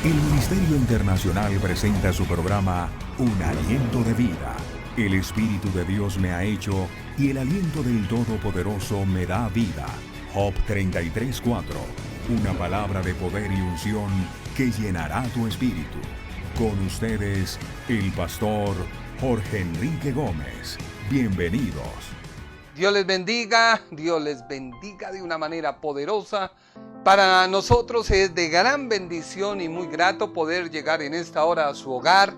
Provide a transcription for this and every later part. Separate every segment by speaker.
Speaker 1: El Ministerio Internacional presenta su programa Un Aliento de Vida. El Espíritu de Dios me ha hecho y el aliento del Todopoderoso me da vida. Job 33:4. Una palabra de poder y unción que llenará tu espíritu. Con ustedes, el pastor Jorge Enrique Gómez. Bienvenidos.
Speaker 2: Dios les bendiga de una manera poderosa. Para nosotros es de gran bendición y muy grato poder llegar en esta hora a su hogar,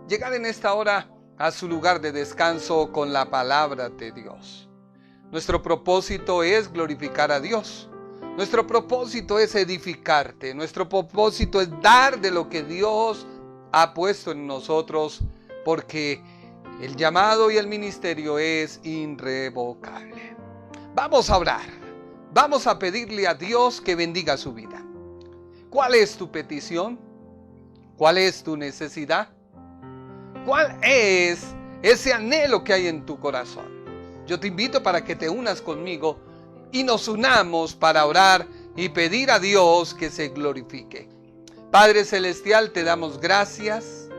Speaker 2: llegar en esta hora a su lugar de descanso con la palabra de Dios. Nuestro propósito es glorificar a Dios. Nuestro propósito es edificarte. Nuestro propósito es dar de lo que Dios ha puesto en nosotros, porque el llamado y el ministerio es irrevocable. Vamos a orar. Vamos a pedirle a Dios que bendiga su vida. ¿Cuál es tu petición? ¿Cuál es tu necesidad? ¿Cuál es ese anhelo que hay en tu corazón? Yo te invito para que te unas conmigo y nos unamos para orar y pedir a Dios que se glorifique. Padre Celestial, te damos gracias,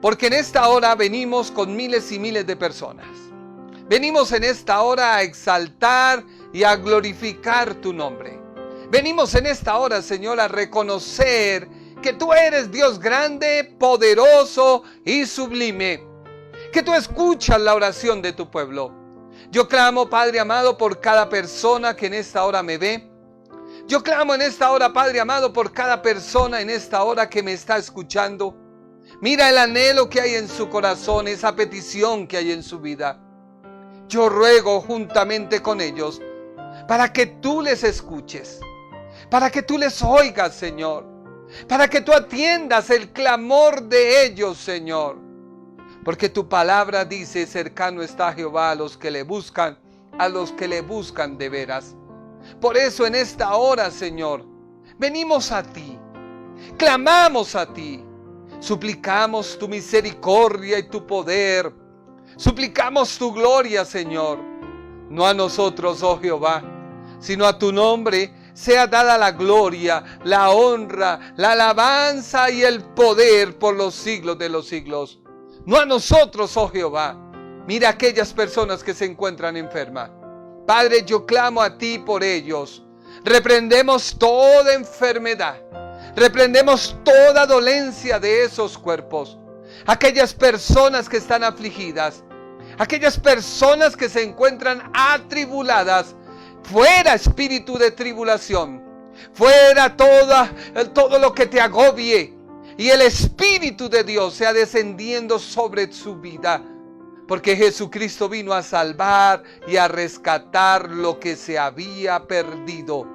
Speaker 2: porque en esta hora venimos con miles y miles de personas. Venimos en esta hora a exaltar y a glorificar tu nombre. Venimos en esta hora, Señor, a reconocer que tú eres Dios grande, poderoso y sublime. Que tú escuchas la oración de tu pueblo. Yo clamo, Padre amado, por cada persona que en esta hora me ve. Yo clamo en esta hora, Padre amado, por cada persona en esta hora que me está escuchando. Mira el anhelo que hay en su corazón, esa petición que hay en su vida. Yo ruego juntamente con ellos para que tú les escuches, para que tú les oigas, Señor, para que tú atiendas el clamor de ellos, Señor. Porque tu palabra dice: cercano está Jehová a los que le buscan de veras. Por eso en esta hora, Señor, venimos a ti, clamamos a ti, suplicamos tu misericordia y tu poder, suplicamos tu gloria, Señor. No a nosotros, oh Jehová, sino a tu nombre sea dada la gloria, la honra, la alabanza y el poder por los siglos de los siglos. No a nosotros, oh Jehová. Mira aquellas personas que se encuentran enfermas. Padre, yo clamo a ti por ellos. Reprendemos toda enfermedad. Reprendemos toda dolencia de esos cuerpos. Aquellas personas que están afligidas. Aquellas personas que se encuentran atribuladas. Fuera espíritu de tribulación. Fuera todo lo que te agobie. Y el Espíritu de Dios sea descendiendo sobre su vida. Porque Jesucristo vino a salvar y a rescatar lo que se había perdido.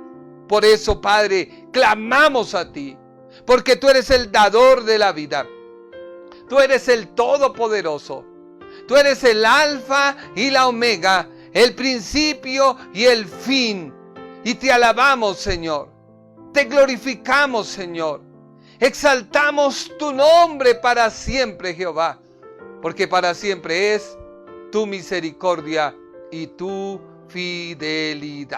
Speaker 2: Por eso, Padre, clamamos a ti. Porque tú eres el dador de la vida. Tú eres el Todopoderoso. Tú eres el Alfa y la Omega, el principio y el fin. Y te alabamos, Señor. Te glorificamos, Señor. Exaltamos tu nombre para siempre, Jehová. Porque para siempre es tu misericordia y tu fidelidad.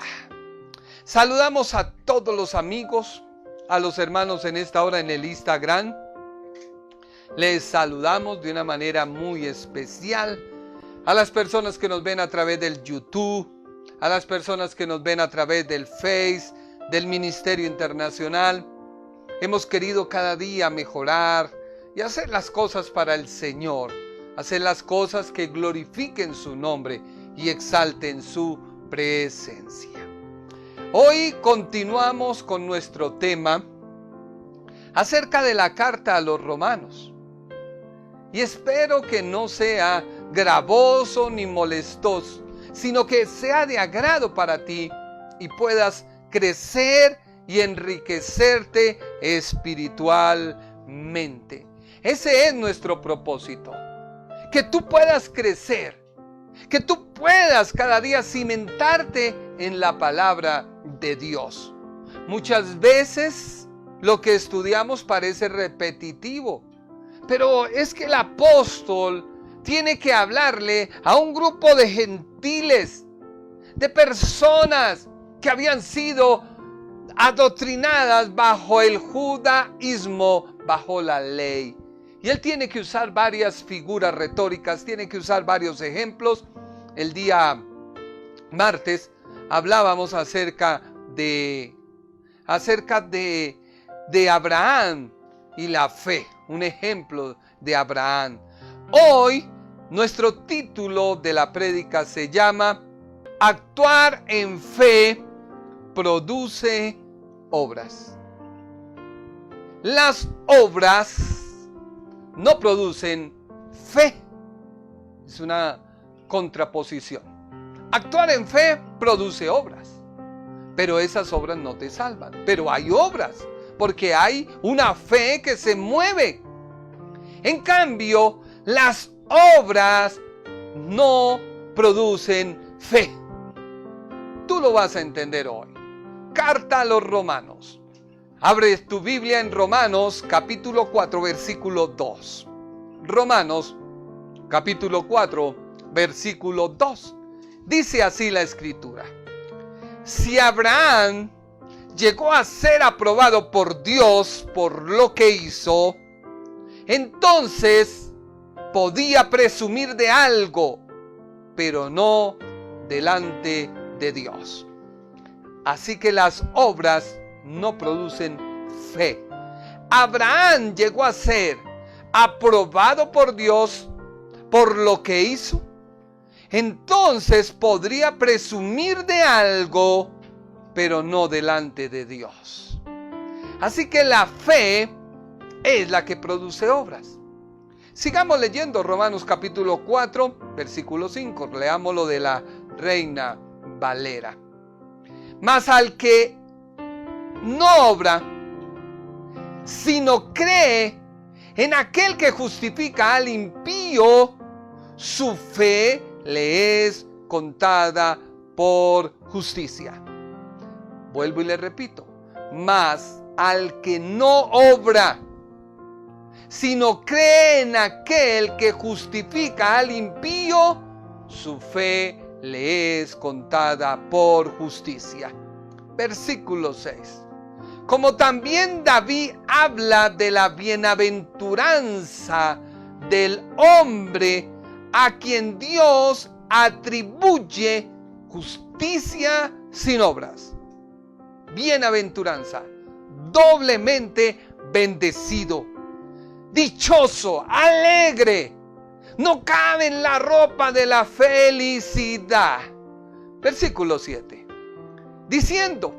Speaker 2: Saludamos a todos los amigos, a los hermanos en esta hora en el Instagram. Les saludamos de una manera muy especial. A las personas que nos ven a través del YouTube, a las personas que nos ven a través del Face, del Ministerio Internacional. Hemos querido cada día mejorar y hacer las cosas para el Señor. Hacer las cosas que glorifiquen su nombre y exalten su presencia. Hoy continuamos con nuestro tema acerca de la carta a los romanos. Y espero que no sea gravoso ni molestoso, sino que sea de agrado para ti y puedas crecer y enriquecerte espiritualmente. Ese es nuestro propósito. Que tú puedas crecer, que tú puedas cada día cimentarte en la palabra de Dios. Muchas veces lo que estudiamos parece repetitivo, pero es que el apóstol tiene que hablarle a un grupo de gentiles, de personas que habían sido adoctrinadas bajo el judaísmo, bajo la ley. Y él tiene que usar varias figuras retóricas, tiene que usar varios ejemplos. El día martes hablábamos acerca de Abraham y la fe, un ejemplo de Abraham. Hoy nuestro título de la prédica se llama Actuar en fe produce obras. Las obras no producen fe. Es una contraposición. Actuar en fe produce obras, pero esas obras no te salvan. Pero hay obras, porque hay una fe que se mueve. En cambio, las obras no producen fe. Tú lo vas a entender hoy. Carta a los Romanos. Abre tu Biblia en Romanos capítulo 4, versículo 2. Romanos capítulo 4, versículo 2. Dice así la Escritura: si Abraham llegó a ser aprobado por Dios por lo que hizo, entonces podía presumir de algo, pero no delante de Dios. Así que las obras no producen fe. Abraham llegó a ser aprobado por Dios por lo que hizo, entonces podría presumir de algo, pero no delante de Dios. Así que la fe es la que produce obras. Sigamos leyendo Romanos capítulo 4, versículo 5. Leámoslo de la Reina Valera. Mas al que no obra, sino cree en aquel que justifica al impío, su fe le es contada por justicia. Vuelvo y le repito. Mas al que no obra, sino cree en aquel que justifica al impío, su fe le es contada por justicia. Versículo 6. Como también David habla de la bienaventuranza del hombre a quien Dios atribuye justicia sin obras. Bienaventuranza, doblemente bendecido, dichoso, alegre, no cabe en la ropa de la felicidad. Versículo 7. Diciendo: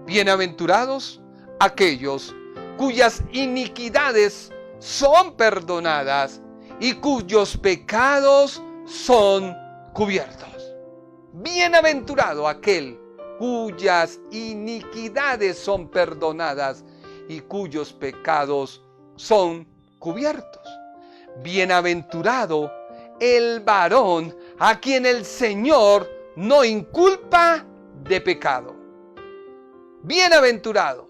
Speaker 2: bienaventurados aquellos cuyas iniquidades son perdonadas y cuyos pecados son cubiertos. Bienaventurado aquel cuyas iniquidades son perdonadas y cuyos pecados son cubiertos. Bienaventurado el varón a quien el Señor no inculpa de pecado. Bienaventurado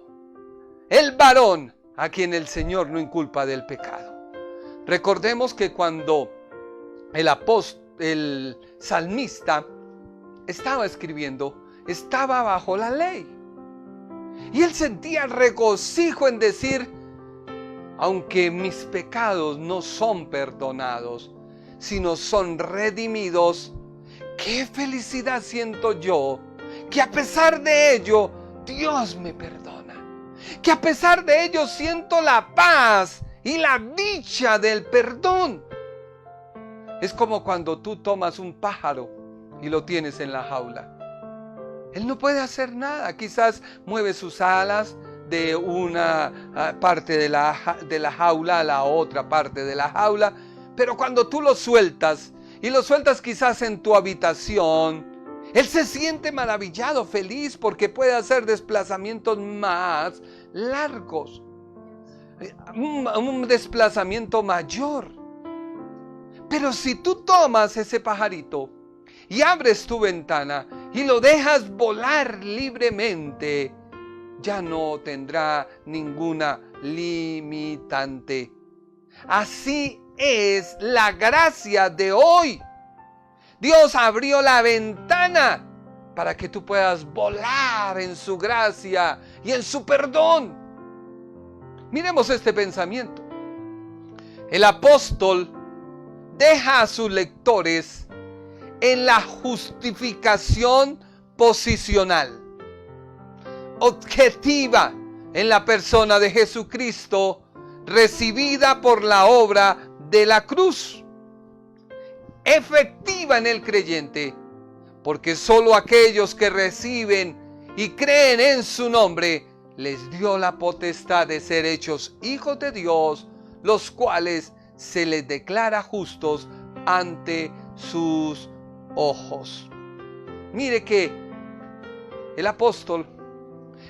Speaker 2: el varón a quien el Señor no inculpa del pecado. Recordemos que cuando el salmista estaba escribiendo, estaba bajo la ley. Y él sentía regocijo en decir: aunque mis pecados no son perdonados, sino son redimidos, qué felicidad siento yo, que a pesar de ello, Dios me perdona. Que a pesar de ello siento la paz y la dicha del perdón. Es como cuando tú tomas un pájaro y lo tienes en la jaula. Él no puede hacer nada. Quizás mueve sus alas de una parte de la jaula a la otra parte de la jaula. Pero cuando tú lo sueltas, y lo sueltas quizás en tu habitación, él se siente maravillado, feliz, porque puede hacer desplazamientos más largos. Un desplazamiento mayor. Pero si tú tomas ese pajarito y abres tu ventana y lo dejas volar libremente, ya no tendrá ninguna limitante. Así es la gracia de hoy. Dios abrió la ventana para que tú puedas volar en su gracia y en su perdón. Miremos este pensamiento. El apóstol deja a sus lectores en la justificación posicional, objetiva en la persona de Jesucristo, recibida por la obra de la cruz, efectiva en el creyente, porque solo aquellos que reciben y creen en su nombre les dio la potestad de ser hechos hijos de Dios, los cuales se les declara justos ante sus ojos. Mire que el apóstol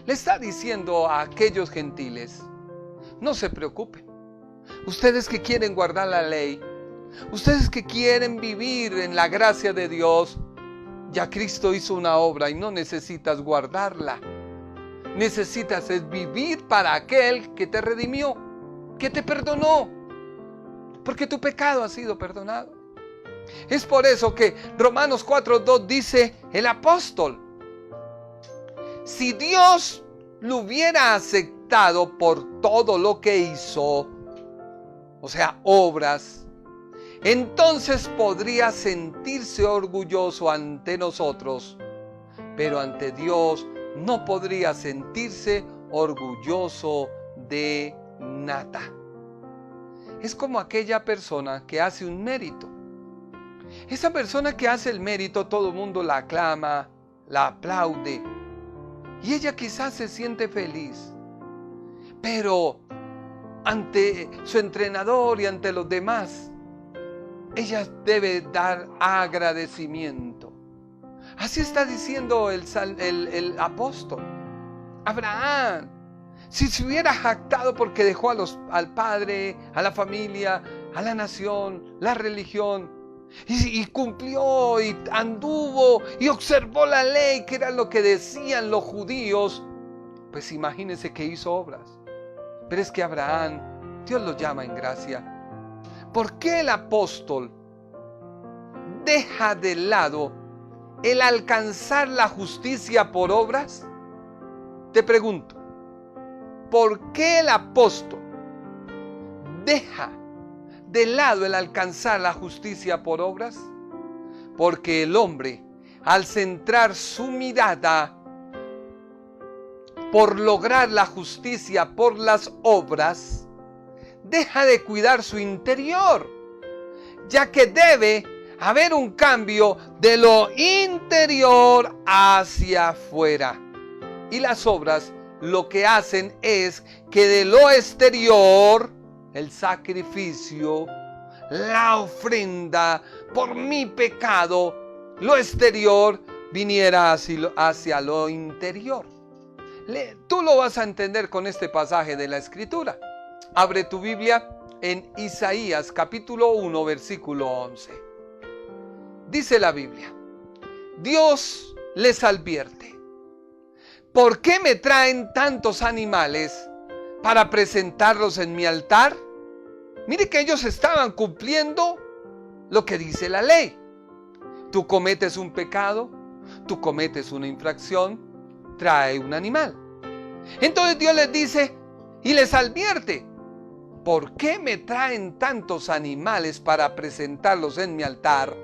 Speaker 2: le está diciendo a aquellos gentiles: no se preocupen. Ustedes que quieren guardar la ley, ustedes que quieren vivir en la gracia de Dios, ya Cristo hizo una obra y no necesitas guardarla. Necesitas es vivir para aquel que te redimió, que te perdonó, porque tu pecado ha sido perdonado. Es por eso que Romanos 4:2 dice el apóstol: si Dios lo hubiera aceptado por todo lo que hizo, o sea, obras, entonces podría sentirse orgulloso ante nosotros, pero ante Dios no podría sentirse orgulloso de nada. Es como aquella persona que hace un mérito. Esa persona que hace el mérito, todo el mundo la aclama, la aplaude, y ella quizás se siente feliz, pero ante su entrenador y ante los demás, ella debe dar agradecimiento. Así está diciendo el apóstol. Abraham, si se hubiera jactado porque dejó al padre, a la familia, a la nación, la religión, y cumplió y anduvo y observó la ley, que era lo que decían los judíos, pues imagínense que hizo obras. Pero es que Abraham, Dios lo llama en gracia. ¿Por qué el apóstol deja de lado el alcanzar la justicia por obras? Te pregunto, ¿por qué el apóstol deja de lado el alcanzar la justicia por obras? Porque el hombre, al centrar su mirada por lograr la justicia por las obras, deja de cuidar su interior, ya que debe haber un cambio de lo interior hacia afuera. Y las obras lo que hacen es que de lo exterior, el sacrificio, la ofrenda por mi pecado, lo exterior viniera hacia lo interior. Tú lo vas a entender con este pasaje de la Escritura. Abre tu Biblia en Isaías capítulo 1, versículo 11. Dice la Biblia: Dios les advierte: ¿por qué me traen tantos animales para presentarlos en mi altar? Mire que ellos estaban cumpliendo lo que dice la ley. Tú cometes un pecado, tú cometes una infracción, trae un animal. Entonces Dios les dice y les advierte: ¿por qué me traen tantos animales para presentarlos en mi altar?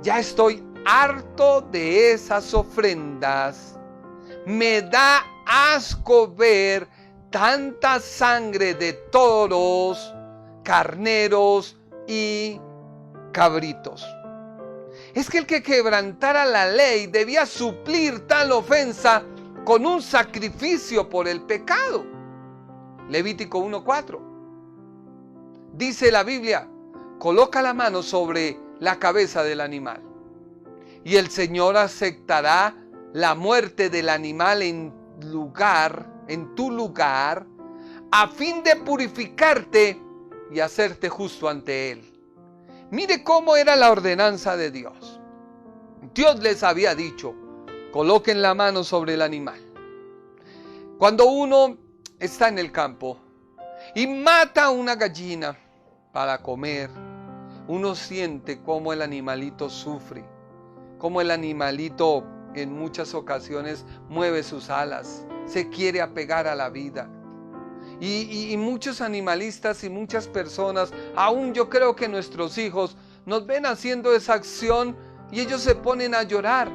Speaker 2: Ya estoy harto de esas ofrendas. Me da asco ver tanta sangre de toros, carneros y cabritos. Es que el que quebrantara la ley debía suplir tal ofensa con un sacrificio por el pecado. Levítico 1:4. Dice la Biblia: coloca la mano sobre la cabeza del animal, y el Señor aceptará la muerte del animal en tu lugar, a fin de purificarte y hacerte justo ante Él. Mire cómo era la ordenanza de Dios. Dios les había dicho: coloquen la mano sobre el animal. Cuando uno está en el campo y mata una gallina para comer, uno siente cómo el animalito sufre, cómo el animalito en muchas ocasiones mueve sus alas, se quiere apegar a la vida. Y muchos animalistas y muchas personas, aún yo creo que nuestros hijos, nos ven haciendo esa acción y ellos se ponen a llorar.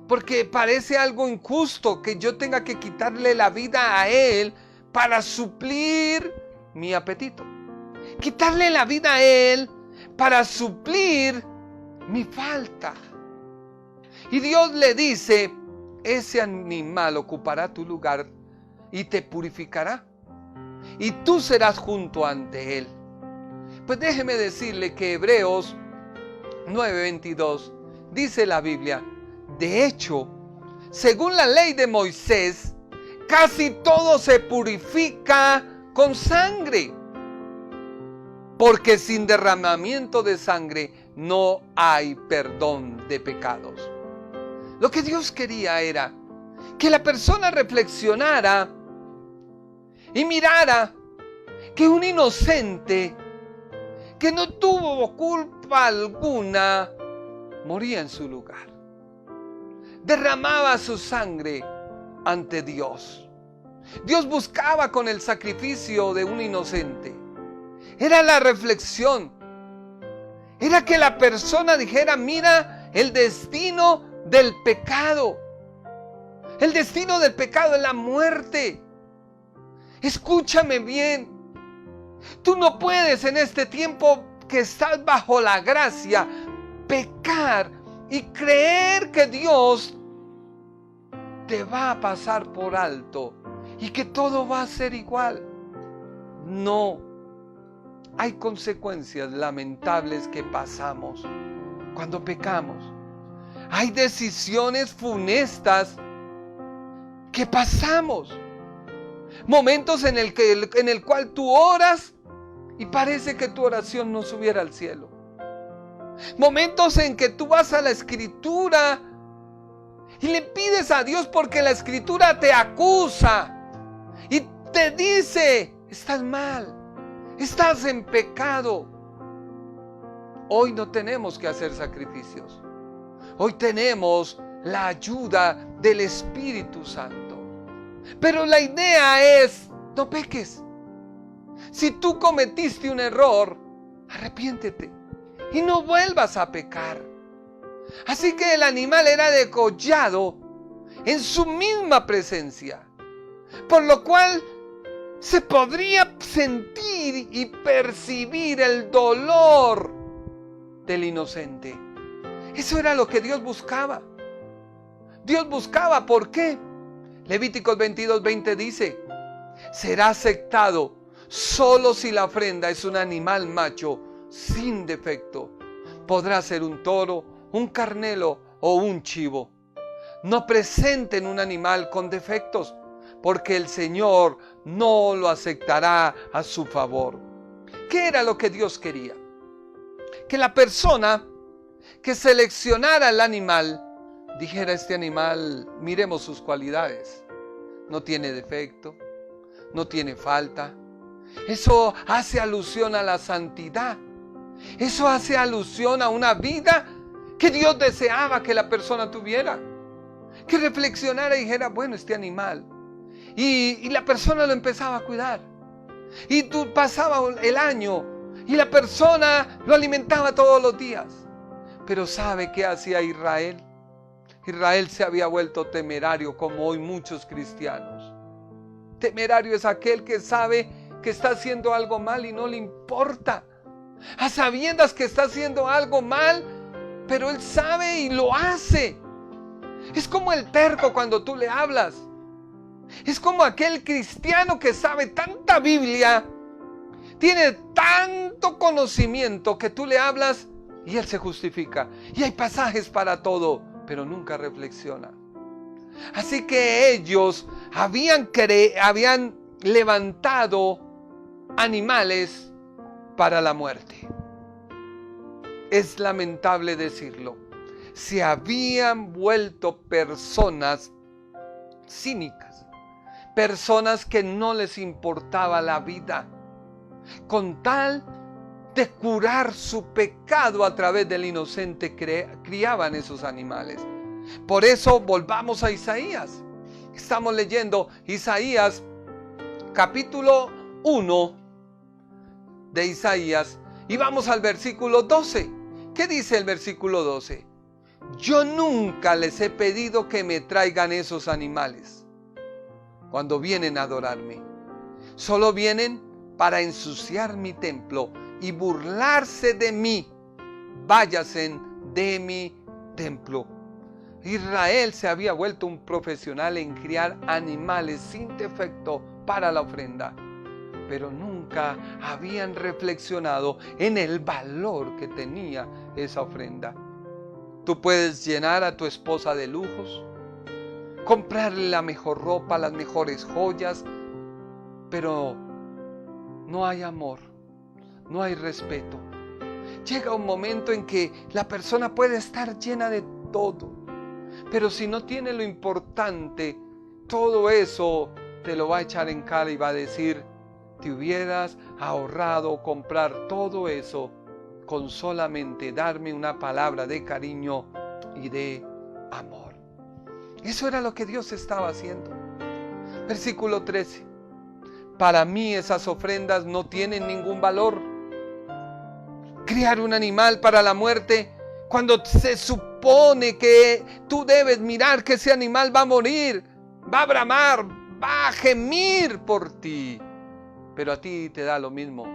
Speaker 2: Porque parece algo injusto que yo tenga que quitarle la vida a él para suplir mi apetito. Quitarle la vida a él para suplir mi falta. Y Dios le dice, ese animal ocupará tu lugar y te purificará. Y tú serás junto ante él. Pues déjeme decirle que Hebreos 9:22 dice la Biblia, de hecho, según la ley de Moisés, casi todo se purifica con sangre, porque sin derramamiento de sangre no hay perdón de pecados. Lo que Dios quería era que la persona reflexionara y mirara que un inocente que no tuvo culpa alguna moría en su lugar. Derramaba su sangre ante Dios. Dios buscaba con el sacrificio de un inocente. Era la reflexión. Era que la persona dijera, mira el destino del pecado. El destino del pecado es la muerte. Escúchame bien. Tú no puedes en este tiempo que estás bajo la gracia pecar y creer que Dios te va a pasar por alto y que todo va a ser igual. No. Hay consecuencias lamentables que pasamos cuando pecamos. Hay decisiones funestas que pasamos. Momentos en el cual tú oras y parece que tu oración no subiera al cielo. Momentos en que tú vas a la Escritura y le pides a Dios porque la Escritura te acusa y te dice, estás mal, estás en pecado. Hoy no tenemos que hacer sacrificios. Hoy tenemos la ayuda del Espíritu Santo. Pero la idea es, no peques. Si tú cometiste un error, arrepiéntete y no vuelvas a pecar. Así que el animal era degollado en su misma presencia, por lo cual se podría sentir y percibir el dolor del inocente. Eso era lo que Dios buscaba. Dios buscaba, ¿por qué? Levíticos 22:20 dice, será aceptado solo si la ofrenda es un animal macho sin defecto. Podrá ser un toro, un carnero o un chivo. No presenten un animal con defectos, porque el Señor no lo aceptará a su favor. ¿Qué era lo que Dios quería? Que la persona que seleccionara el animal dijera, este animal, miremos sus cualidades. No tiene defecto, no tiene falta. Eso hace alusión a la santidad. Eso hace alusión a una vida que Dios deseaba que la persona tuviera. Que reflexionara y dijera, bueno, este animal. Y la persona lo empezaba a cuidar. Y tú pasaba el año y la persona lo alimentaba todos los días. Pero ¿sabe qué hacía Israel? Israel se había vuelto temerario, como hoy muchos cristianos. Temerario es aquel que sabe que está haciendo algo mal y no le importa. A sabiendas que está haciendo algo mal, pero él sabe y lo hace. Es como el terco cuando tú le hablas. Es como aquel cristiano que sabe tanta Biblia, tiene tanto conocimiento que tú le hablas y él se justifica. Y hay pasajes para todo, pero nunca reflexiona. Así que ellos habían levantado animales para la muerte. Es lamentable decirlo. Se habían vuelto personas cínicas, personas que no les importaba la vida, con tal de curar su pecado a través del inocente, criaban esos animales. Por eso volvamos a Isaías. Estamos leyendo Isaías capítulo 1 de Isaías y vamos al versículo 12. ¿Qué dice el versículo 12? Yo nunca les he pedido que me traigan esos animales cuando vienen a adorarme. Solo vienen para ensuciar mi templo y burlarse de mí. Váyanse de mi templo. Israel se había vuelto un profesional en criar animales sin defecto para la ofrenda, pero nunca habían reflexionado en el valor que tenía esa ofrenda. Tú puedes llenar a tu esposa de lujos, comprarle la mejor ropa, las mejores joyas, pero no hay amor, no hay respeto. Llega un momento en que la persona puede estar llena de todo, pero si no tiene lo importante, todo eso te lo va a echar en cara y va a decir: te hubieras ahorrado comprar todo eso con solamente darme una palabra de cariño y de amor. Eso era lo que Dios estaba haciendo. Versículo 13. Para mí esas ofrendas no tienen ningún valor. Criar un animal para la muerte, cuando se supone que tú debes mirar que ese animal va a morir, va a bramar, va a gemir por ti, pero a ti te da lo mismo.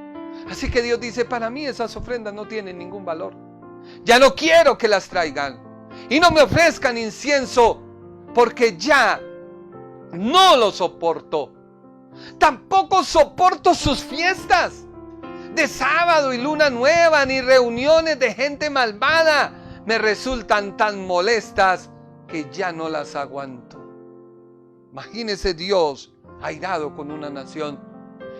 Speaker 2: Así que Dios dice: para mí esas ofrendas no tienen ningún valor. Ya no quiero que las traigan y no me ofrezcan incienso, porque ya no lo soporto. Tampoco soporto sus fiestas de sábado y luna nueva, ni reuniones de gente malvada. Me resultan tan molestas que ya no las aguanto. Imagínese Dios airado con una nación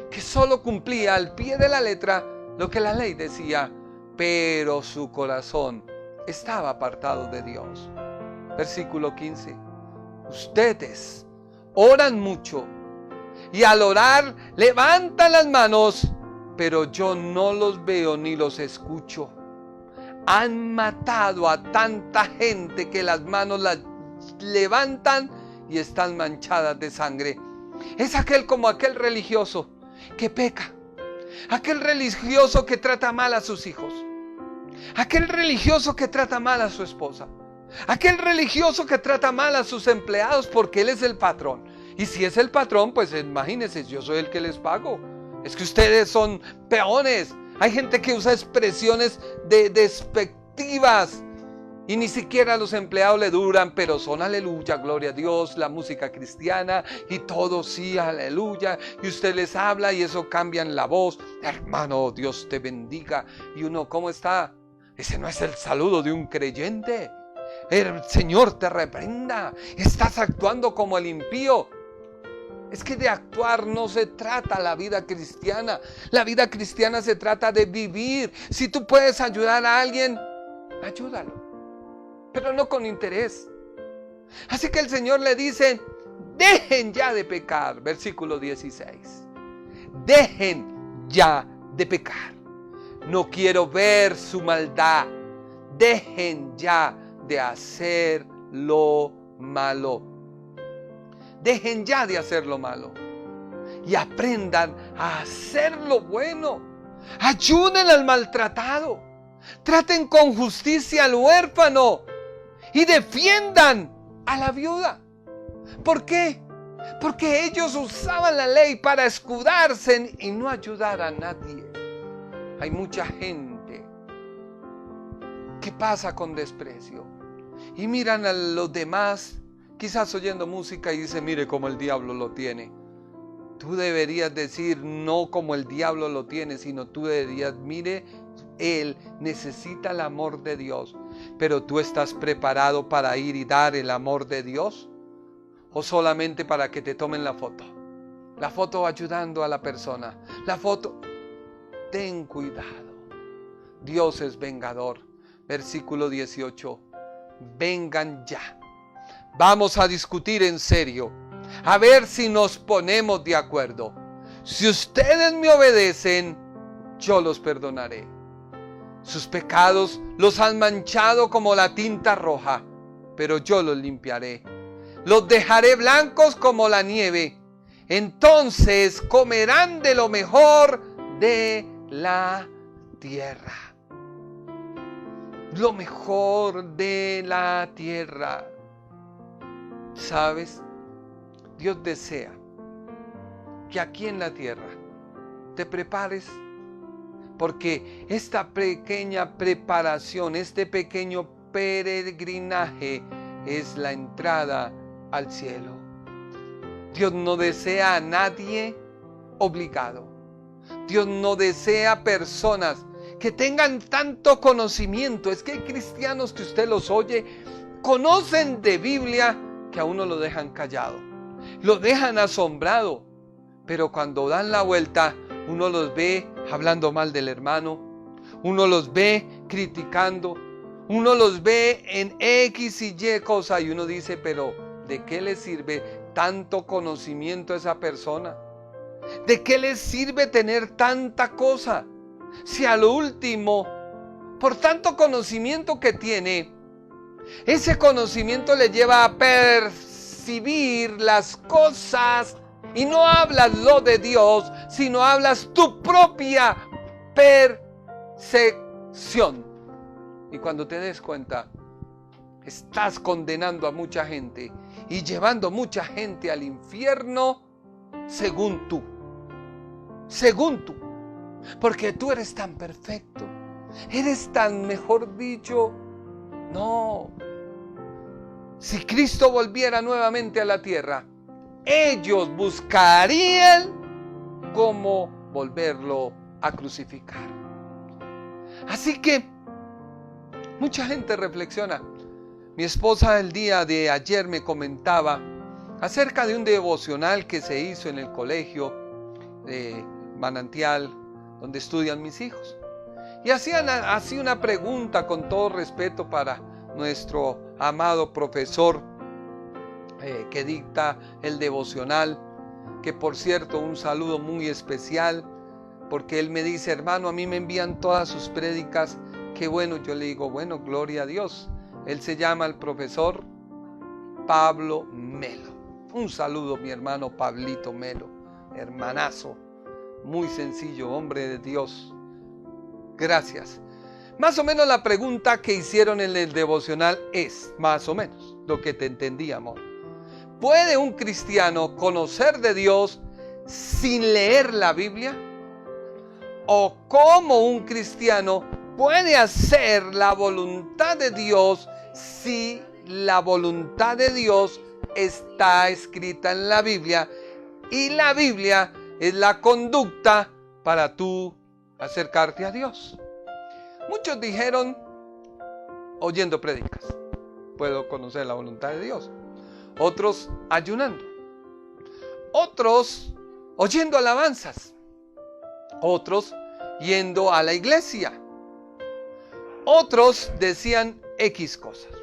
Speaker 2: que solo cumplía al pie de la letra lo que la ley decía, pero su corazón estaba apartado de Dios. Versículo 15. Ustedes oran mucho y al orar levantan las manos, pero yo no los veo ni los escucho. Han matado a tanta gente que las manos las levantan y están manchadas de sangre. Es como aquel religioso que peca, aquel religioso que trata mal a sus hijos, aquel religioso que trata mal a su esposa, aquel religioso que trata mal a sus empleados porque él es el patrón. Y si es el patrón, pues imagínense, yo soy el que les pago. Es que ustedes son peones. Hay gente que usa expresiones despectivas y ni siquiera los empleados le duran, pero son aleluya, gloria a Dios, la música cristiana y todo sí, aleluya. Y usted les habla y eso cambian la voz. Hermano, Dios te bendiga. Y uno, ¿cómo está? Ese no es el saludo de un creyente. El Señor te reprenda. Estás actuando como el impío. Es que de actuar no se trata la vida cristiana. La vida cristiana se trata de vivir. Si tú puedes ayudar a alguien, ayúdalo, pero no con interés. Así que el Señor le dice: dejen ya de pecar. Versículo 16. Dejen ya de pecar. No quiero ver su maldad. Dejen ya de hacer lo malo. Dejen ya de hacer lo malo y aprendan a hacer lo bueno. Ayuden al maltratado. Traten con justicia al huérfano y defiendan a la viuda. ¿Por qué? Porque ellos usaban la ley para escudarse y no ayudar a nadie. Hay mucha gente que pasa con desprecio y miran a los demás, quizás oyendo música, y dicen: mire cómo el diablo lo tiene. Tú deberías decir no como el diablo lo tiene, sino tú deberías: mire, él necesita el amor de Dios. Pero tú estás preparado para ir y dar el amor de Dios, o solamente para que te tomen la foto ayudando a la persona, la foto. Ten cuidado, Dios es vengador. Versículo 18. Vengan ya. Vamos a discutir en serio, a ver si nos ponemos de acuerdo. Si ustedes me obedecen, yo los perdonaré. Sus pecados los han manchado como la tinta roja, pero yo los limpiaré. Los dejaré blancos como la nieve. Entonces comerán de lo mejor de la tierra. Lo mejor de la tierra. ¿Sabes? Dios desea que aquí en la tierra te prepares, porque esta pequeña preparación, este pequeño peregrinaje es la entrada al cielo. Dios no desea a nadie obligado. Dios no desea personas que tengan tanto conocimiento. Es que hay cristianos que usted los oye, conocen de Biblia, que a uno lo dejan callado, lo dejan asombrado, pero cuando dan la vuelta, uno los ve hablando mal del hermano, uno los ve criticando, uno los ve en X y Y cosa, y uno dice, pero ¿de qué le sirve tanto conocimiento a esa persona? ¿De qué le sirve tener tanta cosa? Si a lo último, por tanto conocimiento que tiene, ese conocimiento le lleva a percibir las cosas y no hablas lo de Dios, sino hablas tu propia percepción. Y cuando te des cuenta, estás condenando a mucha gente y llevando mucha gente al infierno según tú. Según tú. Porque tú eres tan perfecto. Eres tan, mejor dicho, no. Si Cristo volviera nuevamente a la tierra, ellos buscarían cómo volverlo a crucificar. Así que mucha gente reflexiona. Mi esposa el día de ayer me comentaba acerca de un devocional que se hizo en el colegio de Manantial, donde estudian mis hijos. Y hacían así una pregunta con todo respeto para nuestro amado profesor que dicta el devocional, que por cierto un saludo muy especial, porque él me dice, hermano, a mí me envían todas sus prédicas, qué bueno. Yo le digo, bueno, gloria a Dios. Él se llama el profesor Pablo Melo. Un saludo, mi hermano Pablito Melo, hermanazo, muy sencillo, hombre de Dios. Gracias. Más o menos la pregunta que hicieron en el devocional es, más o menos, lo que te entendí, amor. ¿Puede un cristiano conocer de Dios sin leer la Biblia? ¿O cómo un cristiano puede hacer la voluntad de Dios si la voluntad de Dios está escrita en la Biblia y la Biblia es la conducta para tú acercarte a Dios? Muchos dijeron, oyendo prédicas, puedo conocer la voluntad de Dios. Otros ayunando. Otros oyendo alabanzas. Otros yendo a la iglesia. Otros decían X cosas.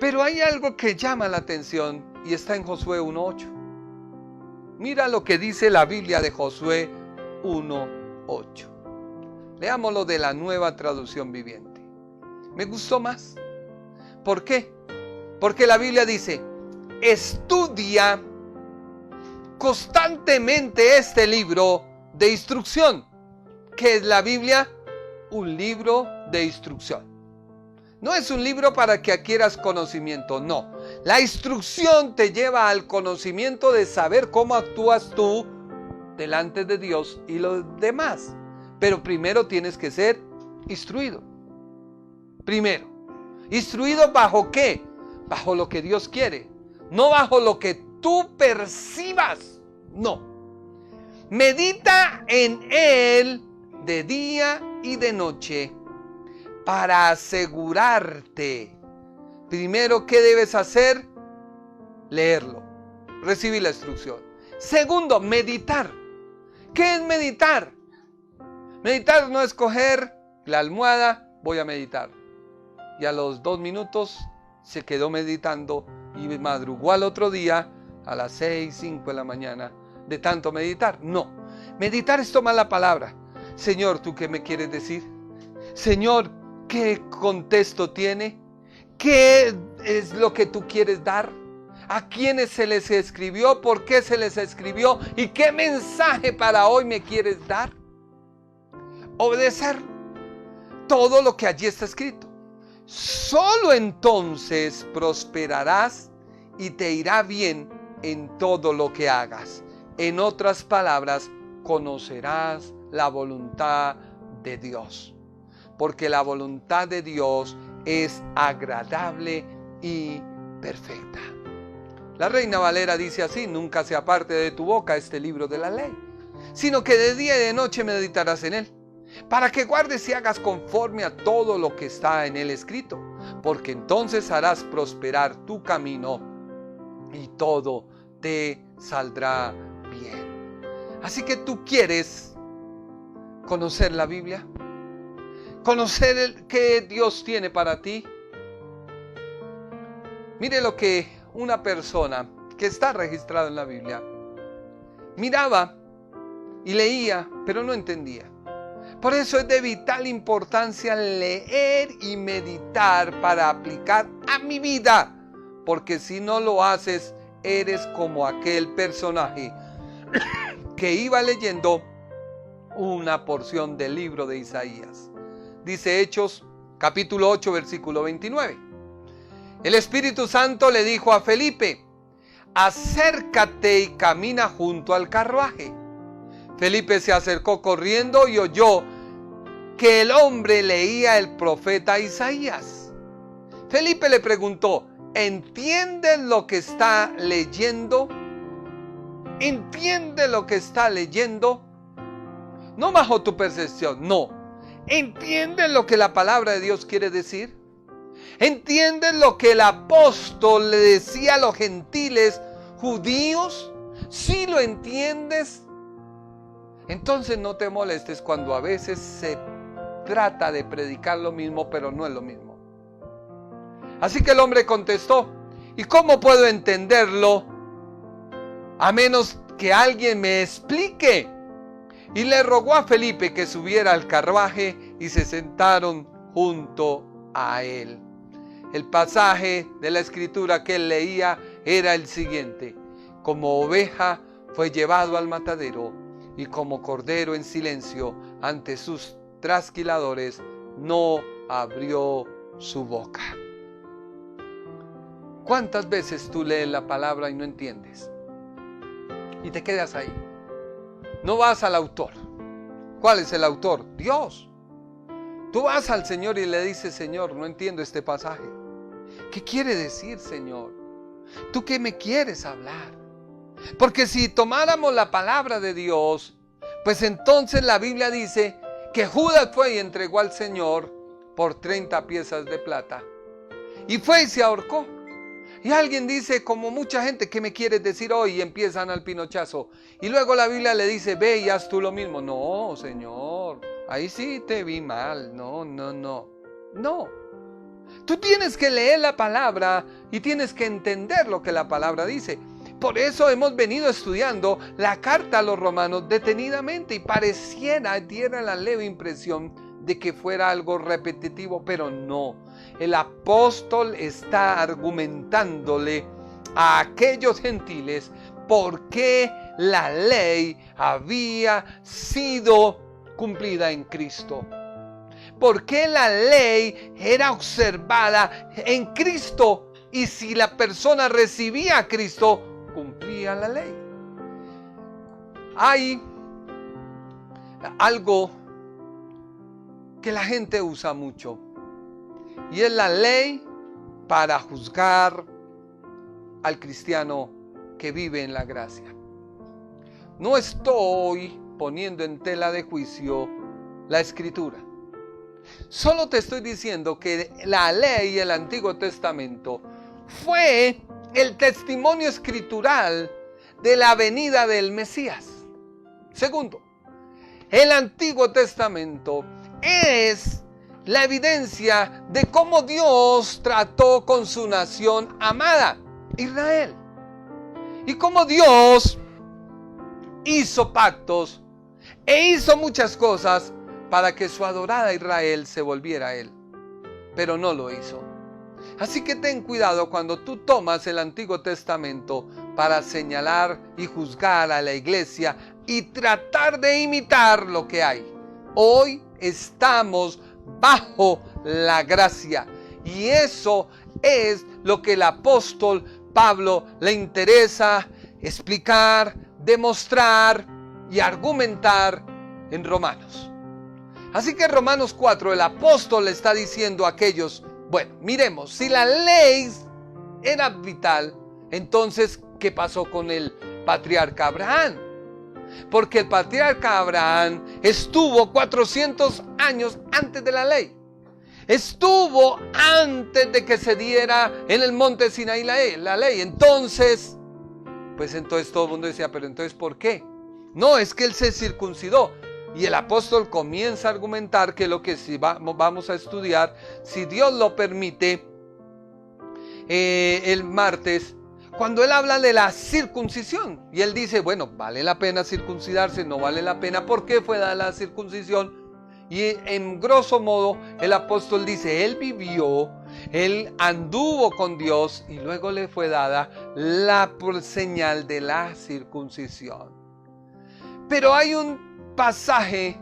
Speaker 2: Pero hay algo que llama la atención y está en Josué 1:8. Mira lo que dice la Biblia de Josué 1:8. Leámoslo de la Nueva Traducción Viviente. Me gustó más. ¿Por qué? Porque la Biblia dice, estudia constantemente este libro de instrucción. ¿Qué es la Biblia? Un libro de instrucción. No es un libro para que adquieras conocimiento, no. La instrucción te lleva al conocimiento de saber cómo actúas tú delante de Dios y los demás. Pero primero tienes que ser instruido. Primero. ¿Instruido bajo qué? Bajo lo que Dios quiere. No bajo lo que tú percibas. No. Medita en Él de día y de noche para asegurarte. Primero, ¿qué debes hacer? Leerlo. Recibir la instrucción. Segundo, meditar. ¿Qué es meditar? Meditar no es coger la almohada, voy a meditar. Y a los 2 minutos se quedó meditando y madrugó al otro día a las 6, 5 de la mañana de tanto meditar. No, meditar es tomar la palabra. Señor, ¿tú qué me quieres decir? Señor, ¿qué contexto tiene? ¿Qué es lo que tú quieres dar? ¿A quiénes se les escribió? ¿Por qué se les escribió? ¿Y qué mensaje para hoy me quieres dar? Obedecer todo lo que allí está escrito. Solo entonces prosperarás y te irá bien en todo lo que hagas. En otras palabras, conocerás la voluntad de Dios. Porque la voluntad de Dios es agradable y perfecta. La Reina Valera dice así: nunca se aparte de tu boca este libro de la ley, sino que de día y de noche meditarás en él, para que guardes y hagas conforme a todo lo que está en él escrito, porque entonces harás prosperar tu camino y todo te saldrá bien. Así que tú quieres conocer la Biblia, conocer qué Dios tiene para ti. Mire lo que una persona que está registrada en la Biblia miraba y leía, pero no entendía. Por eso es de vital importancia leer y meditar para aplicar a mi vida, porque si no lo haces, eres como aquel personaje que iba leyendo una porción del libro de Isaías. Dice Hechos, capítulo 8, versículo 29. El Espíritu Santo le dijo a Felipe: acércate y camina junto al carruaje. Felipe se acercó corriendo y oyó que el hombre leía el profeta Isaías. Felipe le preguntó: ¿entiendes lo que está leyendo? ¿Entiendes lo que está leyendo? No bajo tu percepción, no. ¿Entiendes lo que la palabra de Dios quiere decir? ¿Entiendes lo que el apóstol le decía a los gentiles judíos? ¿Sí lo entiendes? Entonces no te molestes cuando a veces se trata de predicar lo mismo, pero no es lo mismo. Así que el hombre contestó: ¿y cómo puedo entenderlo a menos que alguien me explique? Y le rogó a Felipe que subiera al carruaje y se sentaron junto a él. El pasaje de la escritura que él leía era el siguiente: como oveja fue llevado al matadero, y como cordero en silencio ante sus trasquiladores no abrió su boca. ¿Cuántas veces tú lees la palabra y no entiendes? Y te quedas ahí. No vas al autor. ¿Cuál es el autor? Dios. Tú vas al Señor y le dices: Señor, no entiendo este pasaje. ¿Qué quiere decir, Señor? ¿Tú qué me quieres hablar? Porque si tomáramos la palabra de Dios, pues entonces la Biblia dice que Judas fue y entregó al Señor por 30 piezas de plata. Y fue y se ahorcó. Y alguien dice, como mucha gente: ¿qué me quieres decir hoy? Y empiezan al pinochazo. Y luego la Biblia le dice: ve y haz tú lo mismo. No, Señor, ahí sí te vi mal. No. Tú tienes que leer la palabra y tienes que entender lo que la palabra dice. Por eso hemos venido estudiando la carta a los romanos detenidamente, y diera la leve impresión de que fuera algo repetitivo, pero no. El apóstol está argumentándole a aquellos gentiles por qué la ley había sido cumplida en Cristo. ¿Por qué la ley era observada en Cristo? Y si la persona recibía a Cristo, cumplía la ley. Hay algo que la gente usa mucho, y es la ley para juzgar al cristiano que vive en la gracia. No estoy poniendo en tela de juicio la escritura. Solo te estoy diciendo que la ley y el Antiguo Testamento fue el testimonio escritural de la venida del Mesías. Segundo, el Antiguo Testamento es la evidencia de cómo Dios trató con su nación amada, Israel, y cómo Dios hizo pactos e hizo muchas cosas para que su adorada Israel se volviera a él, pero no lo hizo. Así que ten cuidado cuando tú tomas el Antiguo Testamento para señalar y juzgar a la iglesia y tratar de imitar lo que hay. Hoy estamos bajo la gracia y eso es lo que el apóstol Pablo le interesa explicar, demostrar y argumentar en Romanos. Así que en Romanos 4 el apóstol le está diciendo a aquellos: bueno, miremos, si la ley era vital, entonces, ¿qué pasó con el patriarca Abraham? Porque el patriarca Abraham estuvo 400 años antes de la ley. Estuvo antes de que se diera en el monte Sinaí la ley. Entonces todo el mundo decía, pero entonces, ¿por qué? No, es que él se circuncidó. Y el apóstol comienza a argumentar que lo que vamos a estudiar, si Dios lo permite, el martes, cuando él habla de la circuncisión. Y él dice, bueno, ¿vale la pena circuncidarse? ¿No vale la pena? ¿Por qué fue dada la circuncisión? Y en grosso modo, el apóstol dice, él vivió, él anduvo con Dios y luego le fue dada la señal de la circuncisión. Pero hay un pasaje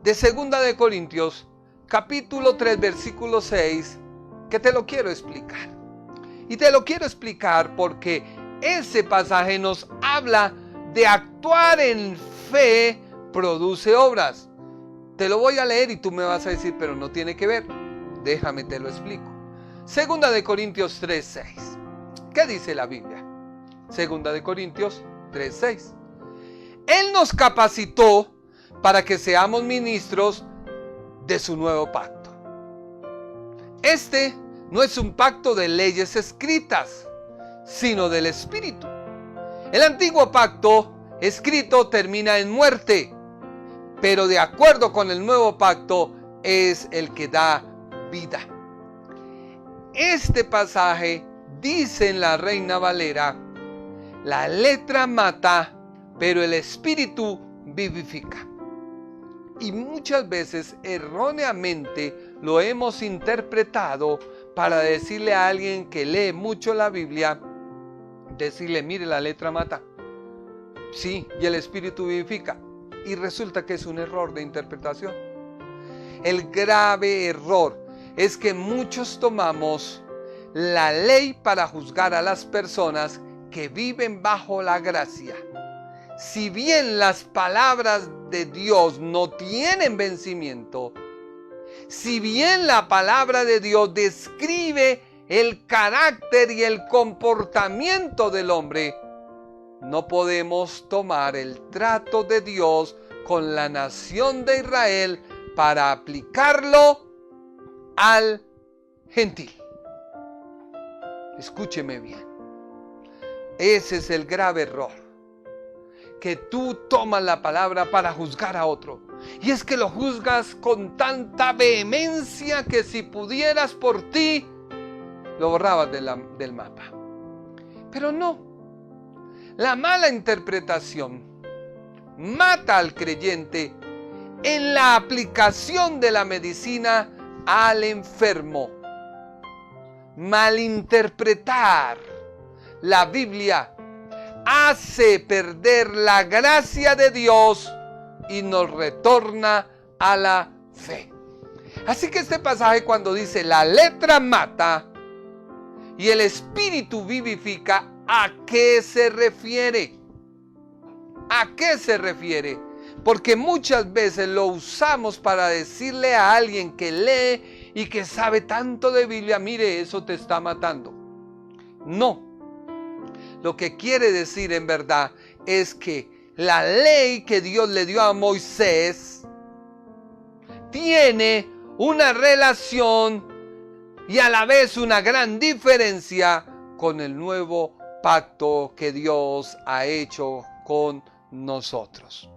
Speaker 2: de 2 de Corintios, capítulo 3, versículo 6, que te lo quiero explicar. Y te lo quiero explicar porque ese pasaje nos habla de actuar en fe produce obras. Te lo voy a leer y tú me vas a decir, pero no tiene que ver. Déjame te lo explico. 2 de Corintios 3, 6. ¿Qué dice la Biblia? 2 de Corintios 3, 6. Él nos capacitó para que seamos ministros de su nuevo pacto. Este no es un pacto de leyes escritas, sino del Espíritu. El antiguo pacto escrito termina en muerte, pero de acuerdo con el nuevo pacto es el que da vida. Este pasaje dice en la Reina Valera, la letra mata, pero el Espíritu vivifica. Y muchas veces erróneamente lo hemos interpretado para decirle a alguien que lee mucho la Biblia, decirle, mire, la letra mata. Sí, y el Espíritu vivifica. Y resulta que es un error de interpretación. El grave error es que muchos tomamos la ley para juzgar a las personas que viven bajo la gracia. Si bien las palabras de Dios no tienen vencimiento, si bien la palabra de Dios describe el carácter y el comportamiento del hombre, no podemos tomar el trato de Dios con la nación de Israel para aplicarlo al gentil. Escúcheme bien. Ese es el grave error. Que tú tomas la palabra para juzgar a otro. Y es que lo juzgas con tanta vehemencia que si pudieras por ti, lo borrabas del mapa. Pero no. La mala interpretación mata al creyente en la aplicación de la medicina al enfermo. Malinterpretar la Biblia hace perder la gracia de Dios y nos retorna a la fe. Así que este pasaje, cuando dice la letra mata y el Espíritu vivifica, ¿a qué se refiere? ¿A qué se refiere? Porque muchas veces lo usamos para decirle a alguien que lee y que sabe tanto de Biblia, mire, eso te está matando. No. Lo que quiere decir en verdad es que la ley que Dios le dio a Moisés tiene una relación y a la vez una gran diferencia con el nuevo pacto que Dios ha hecho con nosotros.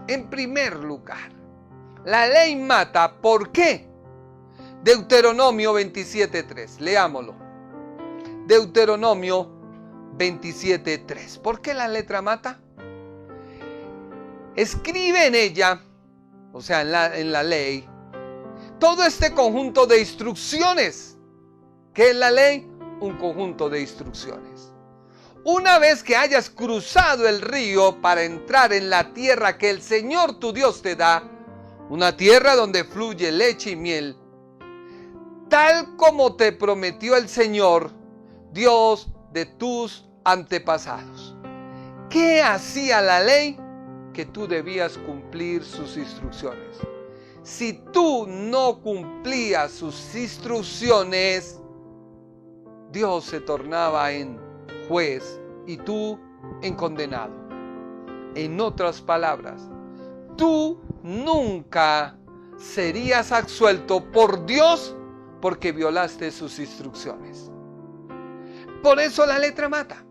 Speaker 2: En primer lugar, la ley mata. ¿Por qué? Deuteronomio 27:3. Leámoslo. Deuteronomio 27:3. ¿Por qué la letra mata? Escribe en ella, o sea, en la ley, todo este conjunto de instrucciones ¿Qué es la ley? Un conjunto de instrucciones. Una vez que hayas cruzado el río para entrar en la tierra que el Señor tu Dios te da, una tierra donde fluye leche y miel, tal como te prometió el Señor, Dios de tus antepasados. ¿Qué hacía la ley? Que tú debías cumplir sus instrucciones. Si tú no cumplías sus instrucciones, Dios se tornaba en juez y tú en condenado. En otras palabras, tú nunca serías absuelto por Dios porque violaste sus instrucciones. Por eso la letra mata,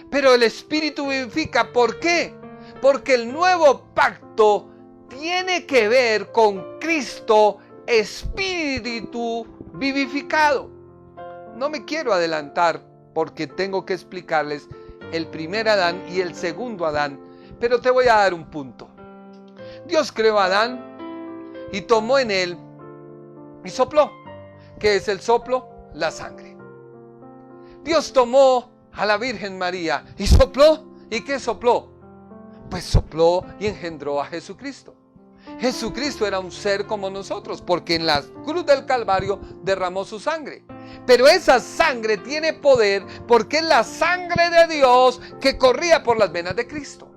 Speaker 2: pero el Espíritu vivifica. ¿Por qué? Porque el nuevo pacto tiene que ver con Cristo, Espíritu vivificado. No me quiero adelantar porque tengo que explicarles el primer Adán y el segundo Adán, pero te voy a dar un punto. Dios creó a Adán y tomó en él y sopló. ¿Qué es el soplo? La sangre. Dios tomó a la Virgen María y sopló. ¿Y qué sopló? Pues sopló y engendró a Jesucristo. Jesucristo era un ser como nosotros, porque en la cruz del Calvario derramó su sangre. Pero esa sangre tiene poder porque es la sangre de Dios que corría por las venas de Cristo.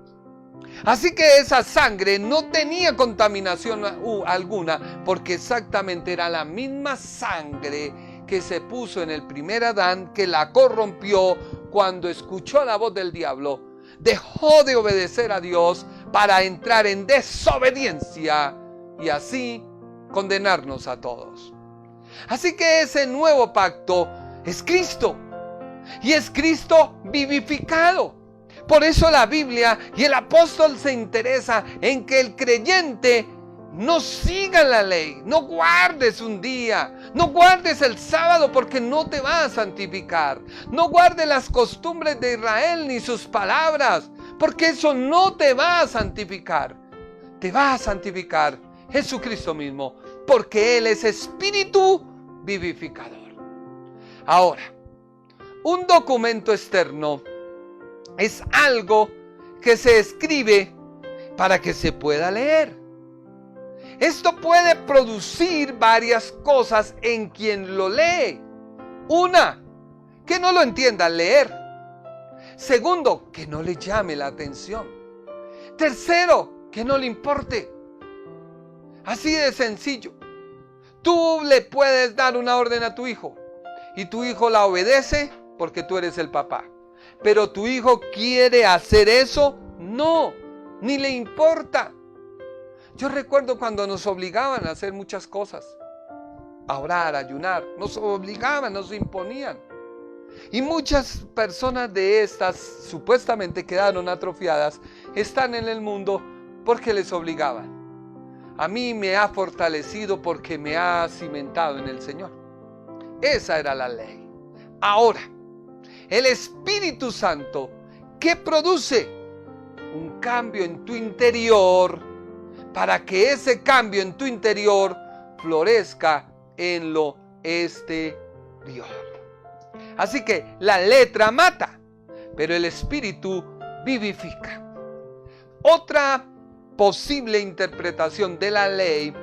Speaker 2: Así que esa sangre no tenía contaminación alguna, porque exactamente era la misma sangre que se puso en el primer Adán, que la corrompió cuando escuchó la voz del diablo. Dejó de obedecer a Dios para entrar en desobediencia y así condenarnos a todos. Así que ese nuevo pacto es Cristo, y es Cristo vivificado. Por eso la Biblia y el apóstol se interesa en que el creyente no siga la ley, no guardes un día, no guardes el sábado porque no te va a santificar, no guardes las costumbres de Israel ni sus palabras, porque eso no te va a santificar. Te va a santificar Jesucristo mismo, porque Él es Espíritu vivificador. Ahora, un documento externo es algo que se escribe para que se pueda leer. Esto puede producir varias cosas en quien lo lee. Una, que no lo entienda al leer. Segundo, que no le llame la atención. Tercero, que no le importe. Así de sencillo. Tú le puedes dar una orden a tu hijo y tu hijo la obedece porque tú eres el papá. Pero tu hijo quiere hacer eso, no, ni le importa. Yo recuerdo cuando nos obligaban a hacer muchas cosas, a orar, a ayunar, nos obligaban, nos imponían. Y muchas personas de estas supuestamente quedaron atrofiadas, están en el mundo porque les obligaban. A mí me ha fortalecido porque me ha cimentado en el Señor. Esa era la ley. Ahora, el Espíritu Santo, ¿qué produce? Un cambio en tu interior, para que ese cambio en tu interior florezca en lo exterior. Así que la letra mata, pero el Espíritu vivifica. Otra posible interpretación de la ley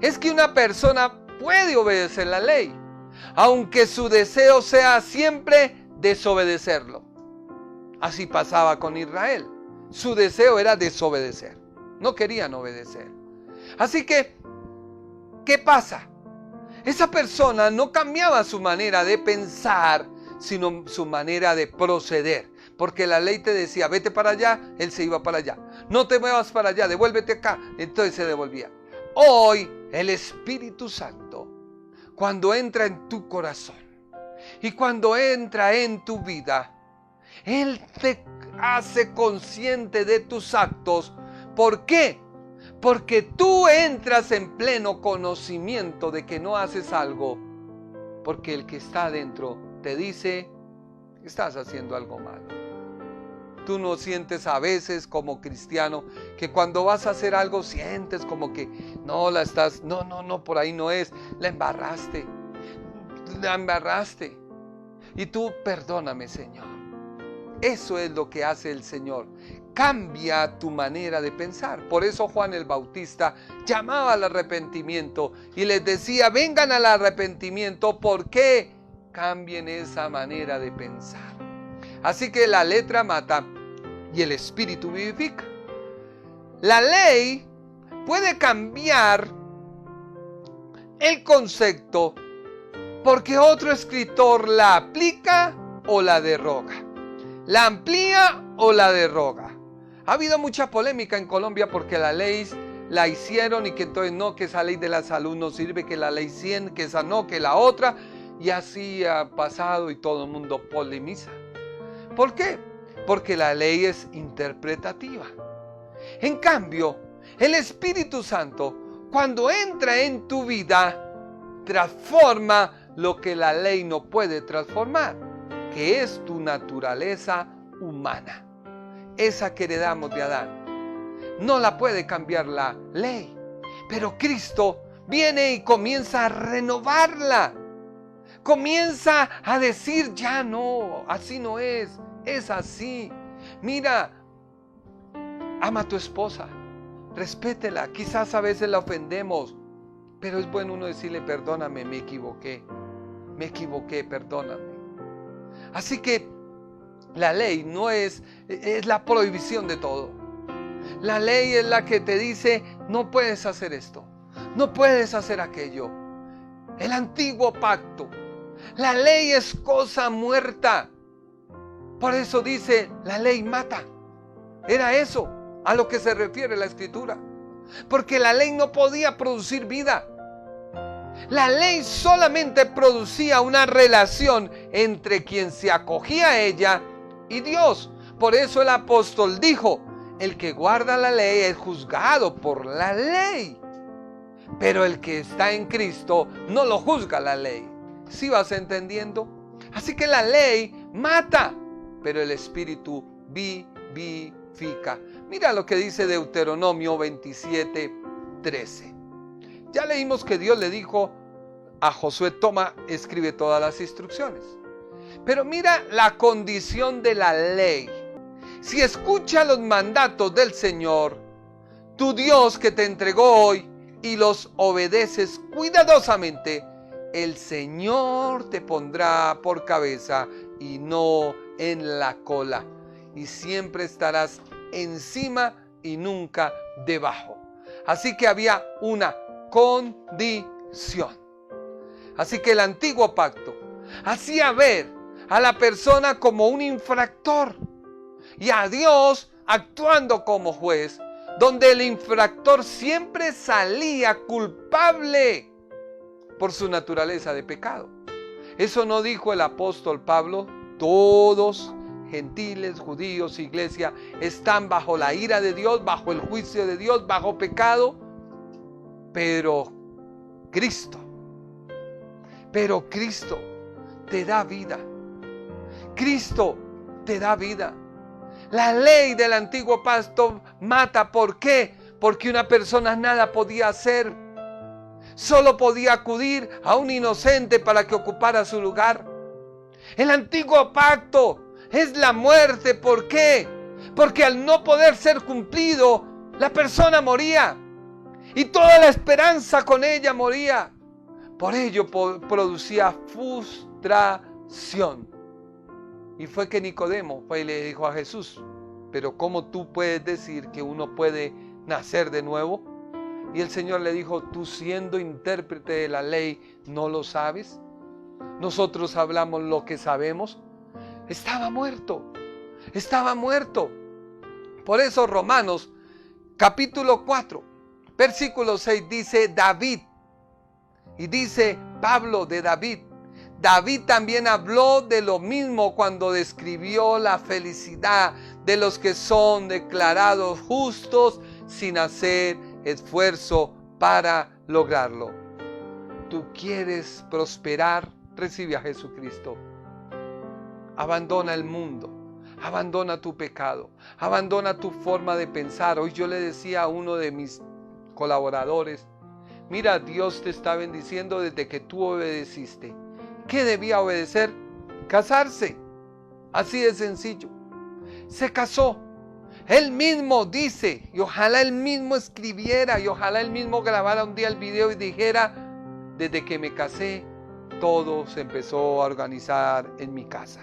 Speaker 2: es que una persona puede obedecer la ley, aunque su deseo sea siempre desobedecerlo. Así pasaba con Israel. Su deseo era desobedecer. No querían obedecer. Así que, ¿qué pasa? Esa persona no cambiaba su manera de pensar, sino su manera de proceder. Porque la ley te decía, vete para allá, él se iba para allá. No te muevas para allá, devuélvete acá. Entonces se devolvía. Hoy, el Espíritu Santo, cuando entra en tu corazón y cuando entra en tu vida, Él te hace consciente de tus actos. ¿Por qué? Porque tú entras en pleno conocimiento de que no haces algo, porque el que está adentro te dice que estás haciendo algo malo. Tú no sientes a veces como cristiano que cuando vas a hacer algo sientes como que no, por ahí no es, la embarraste. la embarraste. Y tú, perdóname, Señor. Eso es lo que hace el Señor. Cambia tu manera de pensar. Por eso Juan el Bautista llamaba al arrepentimiento y les decía, vengan al arrepentimiento. ¿Por qué? Cambien esa manera de pensar. Así que la letra mata y el espíritu vivifica. La ley puede cambiar el concepto porque otro escritor la aplica o la deroga, la amplía o la deroga. Ha habido mucha polémica en Colombia porque la ley la hicieron y que entonces no, que esa ley de la salud no sirve, que la ley 100, que esa no, que la otra. Y así ha pasado y todo el mundo polemiza. ¿Por qué? Porque la ley es interpretativa. En cambio, el Espíritu Santo, cuando entra en tu vida, transforma lo que la ley no puede transformar, que es tu naturaleza humana, esa que heredamos de Adán. No la puede cambiar la ley, pero Cristo viene y comienza a renovarla. Comienza a decir, ya no, así no es así. Mira, ama a tu esposa, respétela. Quizás a veces la ofendemos, pero es bueno uno decirle, perdóname, me equivoqué, perdóname. Así que la ley no es la prohibición de todo. La ley es la que te dice, no puedes hacer esto, no puedes hacer aquello. El antiguo pacto, la ley es cosa muerta. Por eso dice, la ley mata. Era eso a lo que se refiere la Escritura. Porque la ley no podía producir vida. La ley solamente producía una relación entre quien se acogía a ella y Dios. Por eso el apóstol dijo, el que guarda la ley es juzgado por la ley. Pero el que está en Cristo no lo juzga la ley. ¿Sí vas entendiendo? Así que la ley mata, pero el Espíritu vivifica. Mira lo que dice Deuteronomio 27:13. Ya leímos que Dios le dijo a Josué, toma, escribe todas las instrucciones. Pero mira la condición de la ley. Si escucha los mandatos del Señor, tu Dios que te entregó hoy, y los obedeces cuidadosamente, el Señor te pondrá por cabeza y no en la cola. Y siempre estarás encima y nunca debajo. Así que había una condición. Así que el antiguo pacto hacía ver a la persona como un infractor y a Dios actuando como juez, donde el infractor siempre salía culpable por su naturaleza de pecado. Eso no dijo el apóstol Pablo, todos, gentiles, judíos, iglesia, están bajo la ira de Dios, bajo el juicio de Dios, bajo pecado, pero Cristo te da vida. Cristo te da vida. La ley del antiguo pacto mata. ¿Por qué? Porque una persona nada podía hacer. Solo podía acudir a un inocente para que ocupara su lugar. El antiguo pacto es la muerte. ¿Por qué? Porque al no poder ser cumplido, la persona moría. Y toda la esperanza con ella moría. Por ello producía frustración. Y fue que Nicodemo fue y le dijo a Jesús, pero ¿cómo tú puedes decir que uno puede nacer de nuevo? Y el Señor le dijo, tú siendo intérprete de la ley, ¿no lo sabes? Nosotros hablamos lo que sabemos. Estaba muerto. Por eso Romanos capítulo 4, versículo 6 dice David. Y dice Pablo de David. David también habló de lo mismo cuando describió la felicidad de los que son declarados justos sin hacer esfuerzo para lograrlo. ¿Tú quieres prosperar? Recibe a Jesucristo. Abandona el mundo. Abandona tu pecado. Abandona tu forma de pensar. Hoy yo le decía a uno de mis colaboradores, mira, Dios te está bendiciendo desde que tú obedeciste. ¿Qué debía obedecer? Casarse. Así de sencillo. Se casó. Él mismo dice, y ojalá él mismo escribiera, y ojalá él mismo grabara un día el video y dijera: desde que me casé, todo se empezó a organizar en mi casa.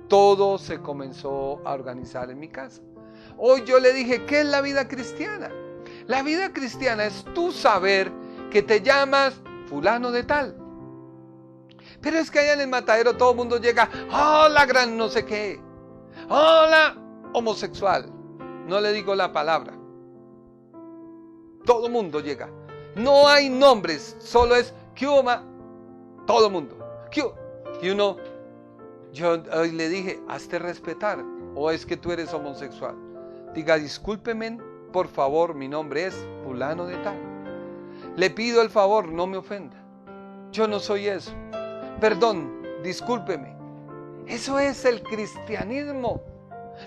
Speaker 2: Todo se comenzó a organizar en mi casa. Hoy yo le dije, ¿qué es la vida cristiana? La vida cristiana es tú saber que te llamas fulano de tal. Pero es que allá en el matadero todo el mundo llega: hola gran no sé qué, hola homosexual. No le digo la palabra. Todo el mundo llega. No hay nombres, solo es ¿qué hubo, ma? Todo el mundo. ¿Qué hubo? Y uno, yo hoy le dije: hazte respetar, o es que tú eres homosexual. Diga: discúlpeme, por favor, mi nombre es fulano de tal. Le pido el favor, no me ofenda. Yo no soy eso. Perdón, discúlpeme. Eso es el cristianismo.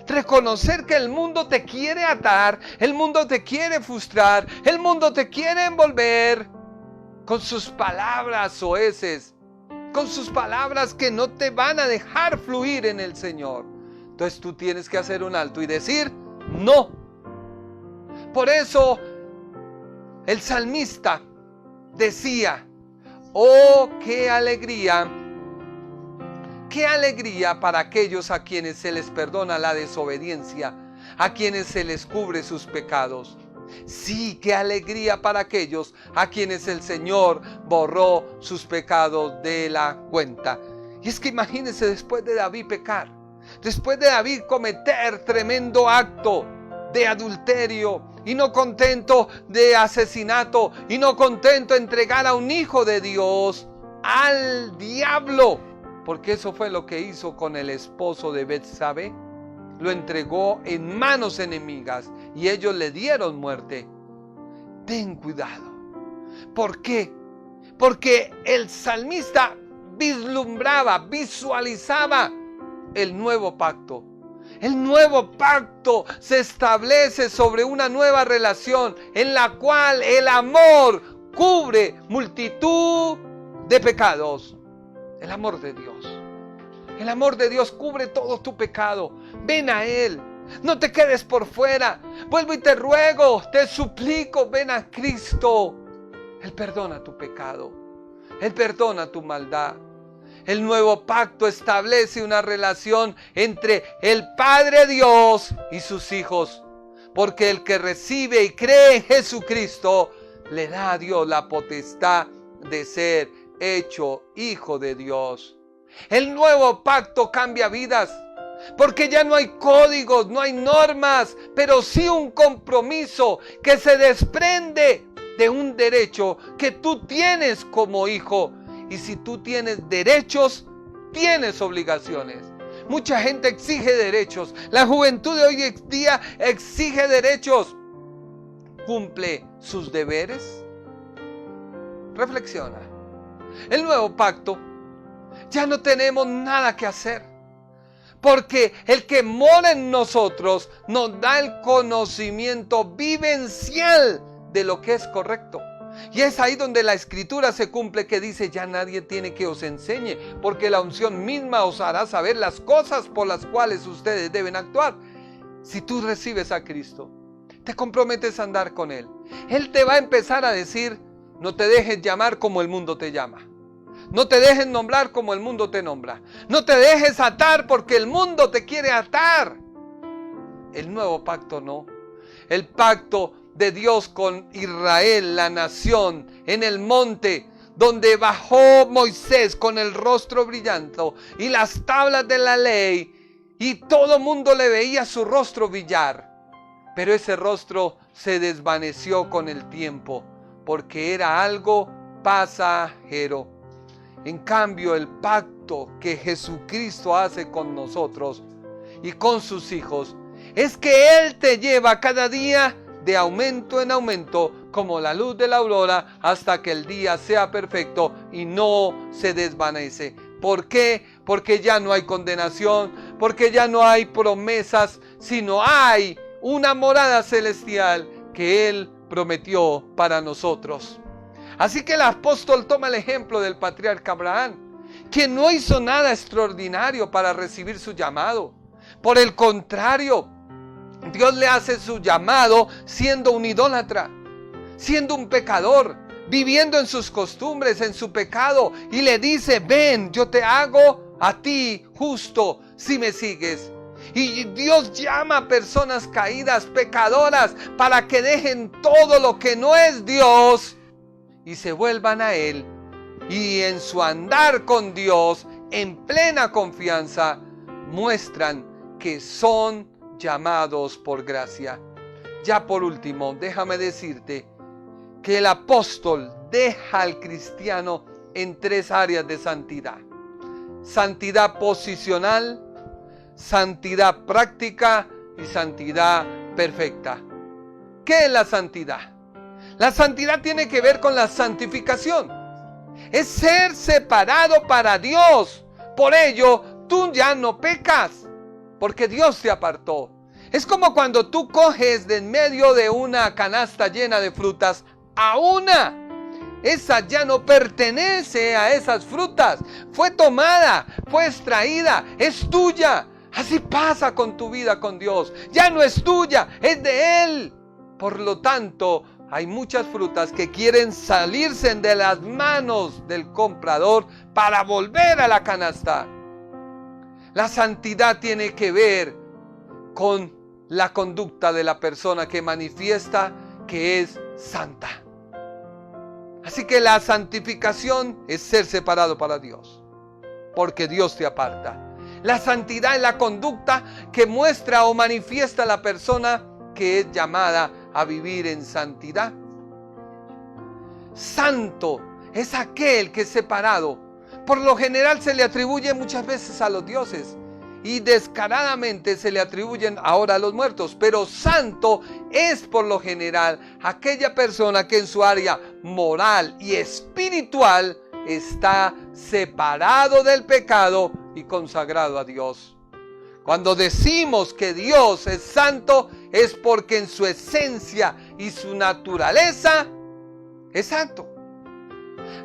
Speaker 2: Reconocer que el mundo te quiere atar, el mundo te quiere frustrar, el mundo te quiere envolver con sus palabras soeces, con sus palabras que no te van a dejar fluir en el Señor. Entonces tú tienes que hacer un alto y decir no. Por eso el salmista decía: oh, qué alegría para aquellos a quienes se les perdona la desobediencia, a quienes se les cubre sus pecados. Sí, qué alegría para aquellos a quienes el Señor borró sus pecados de la cuenta. Y es que imagínense, después de David pecar, después de David cometer tremendo acto de adulterio, y no contento de asesinato, y no contento de entregar a un hijo de Dios al diablo, porque eso fue lo que hizo con el esposo de Betsabé. Lo entregó en manos enemigas y ellos le dieron muerte. Ten cuidado. ¿Por qué? Porque el salmista vislumbraba, visualizaba el nuevo pacto. El nuevo pacto se establece sobre una nueva relación en la cual el amor cubre multitud de pecados. El amor de Dios. El amor de Dios cubre todo tu pecado. Ven a Él. No te quedes por fuera. Vuelvo y te ruego, te suplico, ven a Cristo. Él perdona tu pecado. Él perdona tu maldad. El nuevo pacto establece una relación entre el Padre Dios y sus hijos. Porque el que recibe y cree en Jesucristo, le da a Dios la potestad de ser hecho hijo de Dios. El nuevo pacto cambia vidas, porque ya no hay códigos, no hay normas, pero sí un compromiso que se desprende de un derecho que tú tienes como hijo. Y si tú tienes derechos, tienes obligaciones. Mucha gente exige derechos. La juventud de hoy en día exige derechos. ¿Cumple sus deberes? Reflexiona. El nuevo pacto, ya no tenemos nada que hacer, porque el que mora en nosotros nos da el conocimiento vivencial de lo que es correcto. Y es ahí donde la escritura se cumple, que dice: ya nadie tiene que os enseñe, porque la unción misma os hará saber las cosas por las cuales ustedes deben actuar. Si tú recibes a Cristo, te comprometes a andar con Él, Él te va a empezar a decir: no te dejes llamar como el mundo te llama. No te dejes nombrar como el mundo te nombra. No te dejes atar porque el mundo te quiere atar. El nuevo pacto no. El pacto de Dios con Israel, la nación, en el monte donde bajó Moisés con el rostro brillante y las tablas de la ley, y todo mundo le veía su rostro brillar. Pero ese rostro se desvaneció con el tiempo, porque era algo pasajero. En cambio, el pacto que Jesucristo hace con nosotros y con sus hijos es que Él te lleva cada día de aumento en aumento, como la luz de la aurora, hasta que el día sea perfecto y no se desvanece. ¿Por qué? Porque ya no hay condenación, porque ya no hay promesas, sino hay una morada celestial que Él prometió para nosotros. Así que el apóstol toma el ejemplo del patriarca Abraham. quien no hizo nada extraordinario para recibir su llamado. Por el contrario, Dios le hace su llamado siendo un idólatra, siendo un pecador, viviendo en sus costumbres, en su pecado, y le dice: ven, yo te hago a ti justo si me sigues. Y Dios llama a personas caídas, pecadoras, para que dejen todo lo que no es Dios y se vuelvan a Él. Y en su andar con Dios, en plena confianza, muestran que son llamados por gracia. Ya por último, déjame decirte que el apóstol deja al cristiano en 3 áreas de santidad: santidad posicional, santidad práctica y santidad perfecta. ¿Qué es la santidad? La santidad tiene que ver con la santificación. Es ser separado para Dios. Por ello, tú ya no pecas, porque Dios te apartó. Es como cuando tú coges de en medio de una canasta llena de frutas a una. Esa ya no pertenece a esas frutas. Fue tomada, fue extraída, es tuya. Así pasa con tu vida con Dios. Ya no es tuya, es de Él. Por lo tanto, hay muchas frutas que quieren salirse de las manos del comprador para volver a la canasta. La santidad tiene que ver con la conducta de la persona que manifiesta que es santa. Así que la santificación es ser separado para Dios, porque Dios te aparta. La santidad es la conducta que muestra o manifiesta la persona que es llamada a vivir en santidad. Santo es aquel que es separado. Por lo general se le atribuye muchas veces a los dioses y descaradamente se le atribuyen ahora a los muertos. Pero santo es por lo general aquella persona que en su área moral y espiritual está separado del pecado y consagrado a Dios. Cuando decimos que Dios es santo, es porque en su esencia y su naturaleza es santo.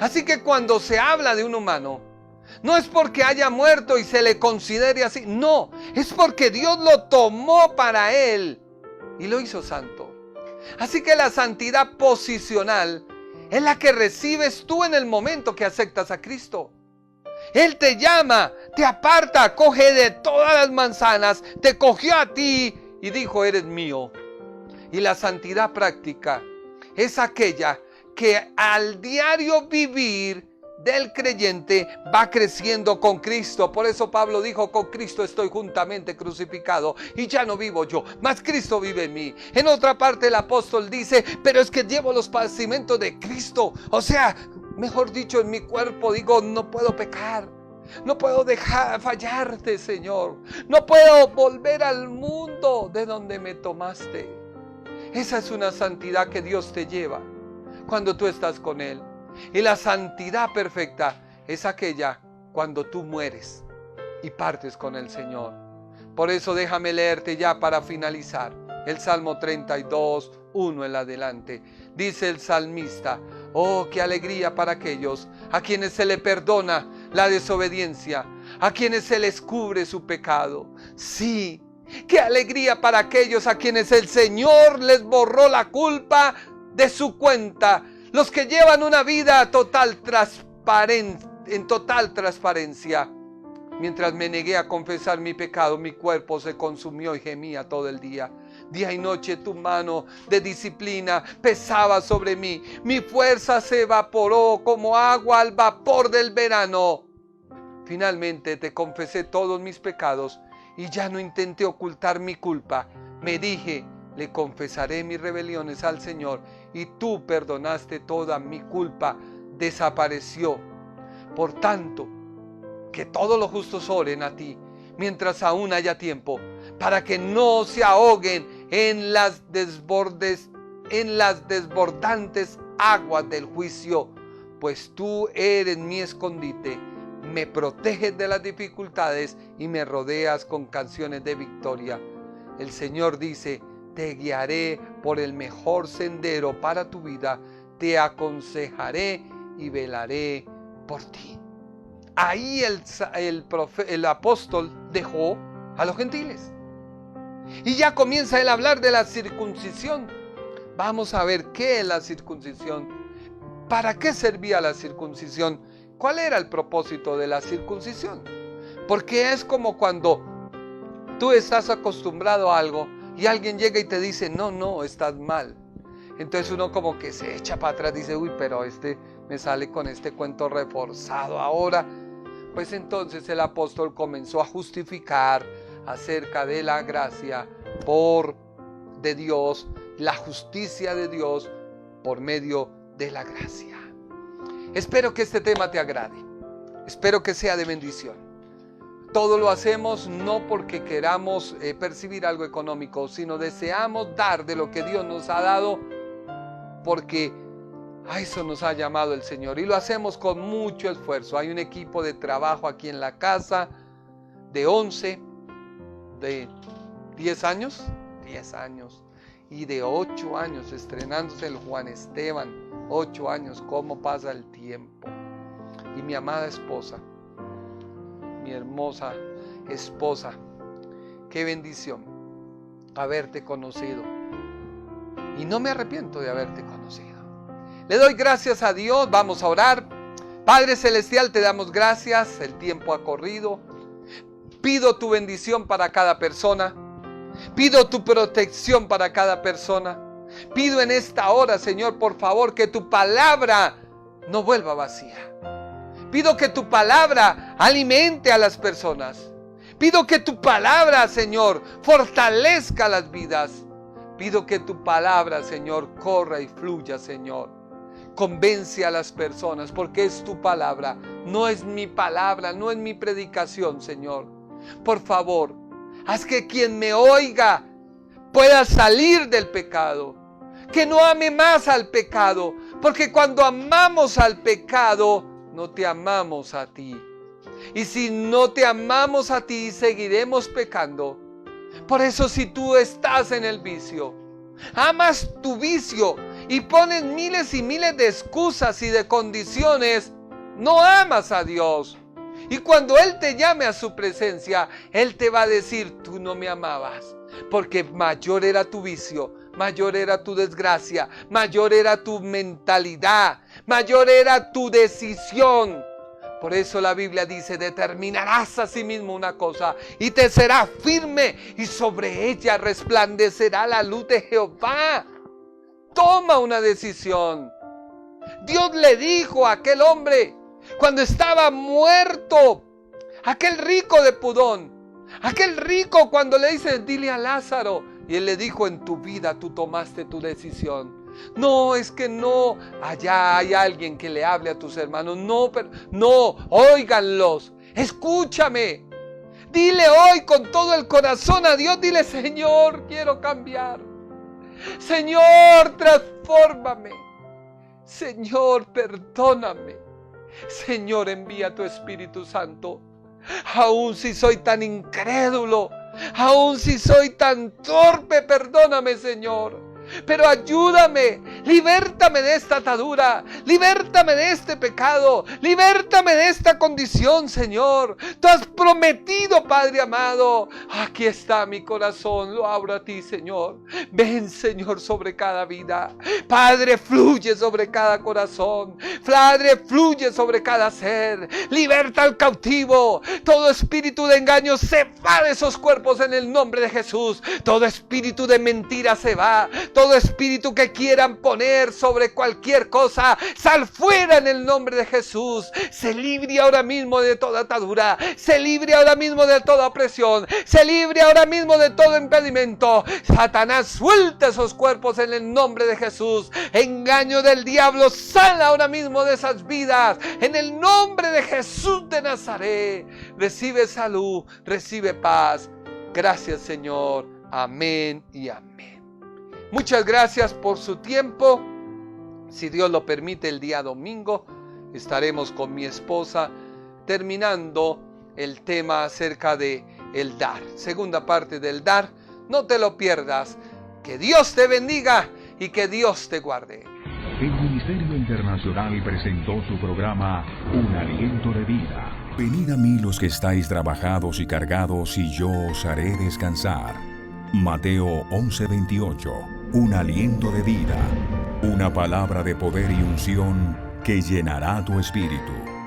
Speaker 2: Así que cuando se habla de un humano, no es porque haya muerto y se le considere así, no, es porque Dios lo tomó para Él y lo hizo santo. Así que la santidad posicional es la que recibes tú en el momento que aceptas a Cristo. Él te llama, te aparta, coge de todas las manzanas, te cogió a ti y dijo: eres mío. Y la santidad práctica es aquella que al diario vivir del creyente va creciendo con Cristo. Por eso Pablo dijo: con Cristo estoy juntamente crucificado y ya no vivo yo, mas Cristo vive en mí. En otra parte el apóstol dice: pero es que llevo los padecimientos de Cristo. O sea, mejor dicho, en mi cuerpo digo: no puedo pecar, no puedo dejar fallarte, Señor, no puedo volver al mundo de donde me tomaste. Esa es una santidad que Dios te lleva cuando tú estás con Él. Y la santidad perfecta es aquella cuando tú mueres y partes con el Señor. Por eso déjame leerte ya para finalizar el Salmo 32, 1 en adelante. Dice el salmista: oh, qué alegría para aquellos a quienes se le perdona la desobediencia, a quienes se les cubre su pecado. Sí, qué alegría para aquellos a quienes el Señor les borró la culpa de su cuenta. Los que llevan una vida en total transparencia. Mientras me negué a confesar mi pecado, mi cuerpo se consumió y gemía todo el día. Día y noche tu mano de disciplina pesaba sobre mí. Mi fuerza se evaporó como agua al vapor del verano. Finalmente te confesé todos mis pecados y ya no intenté ocultar mi culpa. Me dije: le confesaré mis rebeliones al Señor y tú perdonaste toda mi culpa. Desapareció. Por tanto, que todos los justos oren a ti mientras aún haya tiempo, para que no se ahoguen en las desbordantes aguas del juicio, pues tú eres mi escondite, me proteges de las dificultades y me rodeas con canciones de victoria. El Señor dice: te guiaré por el mejor sendero para tu vida, te aconsejaré y velaré por ti. ahí el apóstol dejó a los gentiles. Y ya comienza él a hablar de la circuncisión. Vamos a ver qué es la circuncisión. ¿Para qué servía la circuncisión? ¿Cuál era el propósito de la circuncisión? Porque es como cuando tú estás acostumbrado a algo y alguien llega y te dice, no, estás mal. Entonces uno como que se echa para atrás, dice, uy, pero me sale con este cuento reforzado ahora. Pues entonces el apóstol comenzó a justificar acerca de la gracia de Dios, la justicia de Dios por medio de la gracia. Espero que este tema te agrade. Espero que sea de bendición. Todo lo hacemos no porque queramos percibir algo económico, sino deseamos dar de lo que Dios nos ha dado, porque a eso nos ha llamado el Señor. Y lo hacemos con mucho esfuerzo. Hay un equipo de trabajo aquí en la casa de 11, de 10 años, y de 8 años, estrenándose el Juan Esteban. 8 años, cómo pasa el tiempo. Y mi amada esposa, mi hermosa esposa, qué bendición haberte conocido. Y no me arrepiento de haberte conocido. Le doy gracias a Dios, vamos a orar. Padre Celestial, te damos gracias, el tiempo ha corrido. Pido tu bendición para cada persona. Pido tu protección para cada persona. Pido en esta hora, Señor, por favor, que tu palabra no vuelva vacía. Pido que tu palabra alimente a las personas. Pido que tu palabra, Señor, fortalezca las vidas. Pido que tu palabra, Señor, corra y fluya, Señor. Convence a las personas, porque es tu palabra. No es mi palabra, no es mi predicación, Señor. Por favor, haz que quien me oiga pueda salir del pecado. Que no ame más al pecado, porque cuando amamos al pecado, no te amamos a ti. Y si no te amamos a ti, seguiremos pecando. Por eso, si tú estás en el vicio, amas tu vicio y pones miles y miles de excusas y de condiciones, no amas a Dios. Y cuando Él te llame a su presencia, Él te va a decir, tú no me amabas, porque mayor era tu vicio, mayor era tu desgracia, mayor era tu mentalidad, mayor era tu decisión. Por eso la Biblia dice, determinarás a sí mismo una cosa y te será firme y sobre ella resplandecerá la luz de Jehová. Toma una decisión. Dios le dijo a aquel hombre cuando estaba muerto, aquel rico de Pudón, aquel rico cuando le dice, dile a Lázaro, y él le dijo, en tu vida tú tomaste tu decisión. No, es que no, allá hay alguien que le hable a tus hermanos. No, pero no, óiganlos, escúchame. Dile hoy con todo el corazón a Dios, dile, Señor, quiero cambiar. Señor, transfórmame. Señor, perdóname. Señor, envía tu Espíritu Santo. Aún si soy tan incrédulo, aún si soy tan torpe, perdóname, Señor. Pero ayúdame, libértame de esta atadura, libértame de este pecado, libértame de esta condición, Señor. Tú has prometido, Padre amado. Aquí está mi corazón, lo abro a ti, Señor. Ven, Señor, sobre cada vida. Padre, fluye sobre cada corazón. Padre, fluye sobre cada ser. Liberta al cautivo. Todo espíritu de engaño se va de esos cuerpos en el nombre de Jesús. Todo espíritu de mentira se va. Todo espíritu que quieran poner sobre cualquier cosa, sal fuera en el nombre de Jesús. Se libre ahora mismo de toda atadura. Se libre ahora mismo de toda opresión. Se libre ahora mismo de todo impedimento. Satanás, suelta esos cuerpos en el nombre de Jesús. Engaño del diablo, sal ahora mismo de esas vidas. En el nombre de Jesús de Nazaret. Recibe salud, recibe paz. Gracias, Señor. Amén y amén. Muchas gracias por su tiempo. Si Dios lo permite, el día domingo estaremos con mi esposa terminando el tema acerca de el dar. Segunda parte del dar. No te lo pierdas. Que Dios te bendiga y que Dios te guarde.
Speaker 1: El Ministerio Internacional presentó su programa Un Aliento de Vida. Venid a mí los que estáis trabajados y cargados, y yo os haré descansar. Mateo 11:28. Un aliento de vida, una palabra de poder y unción que llenará tu espíritu.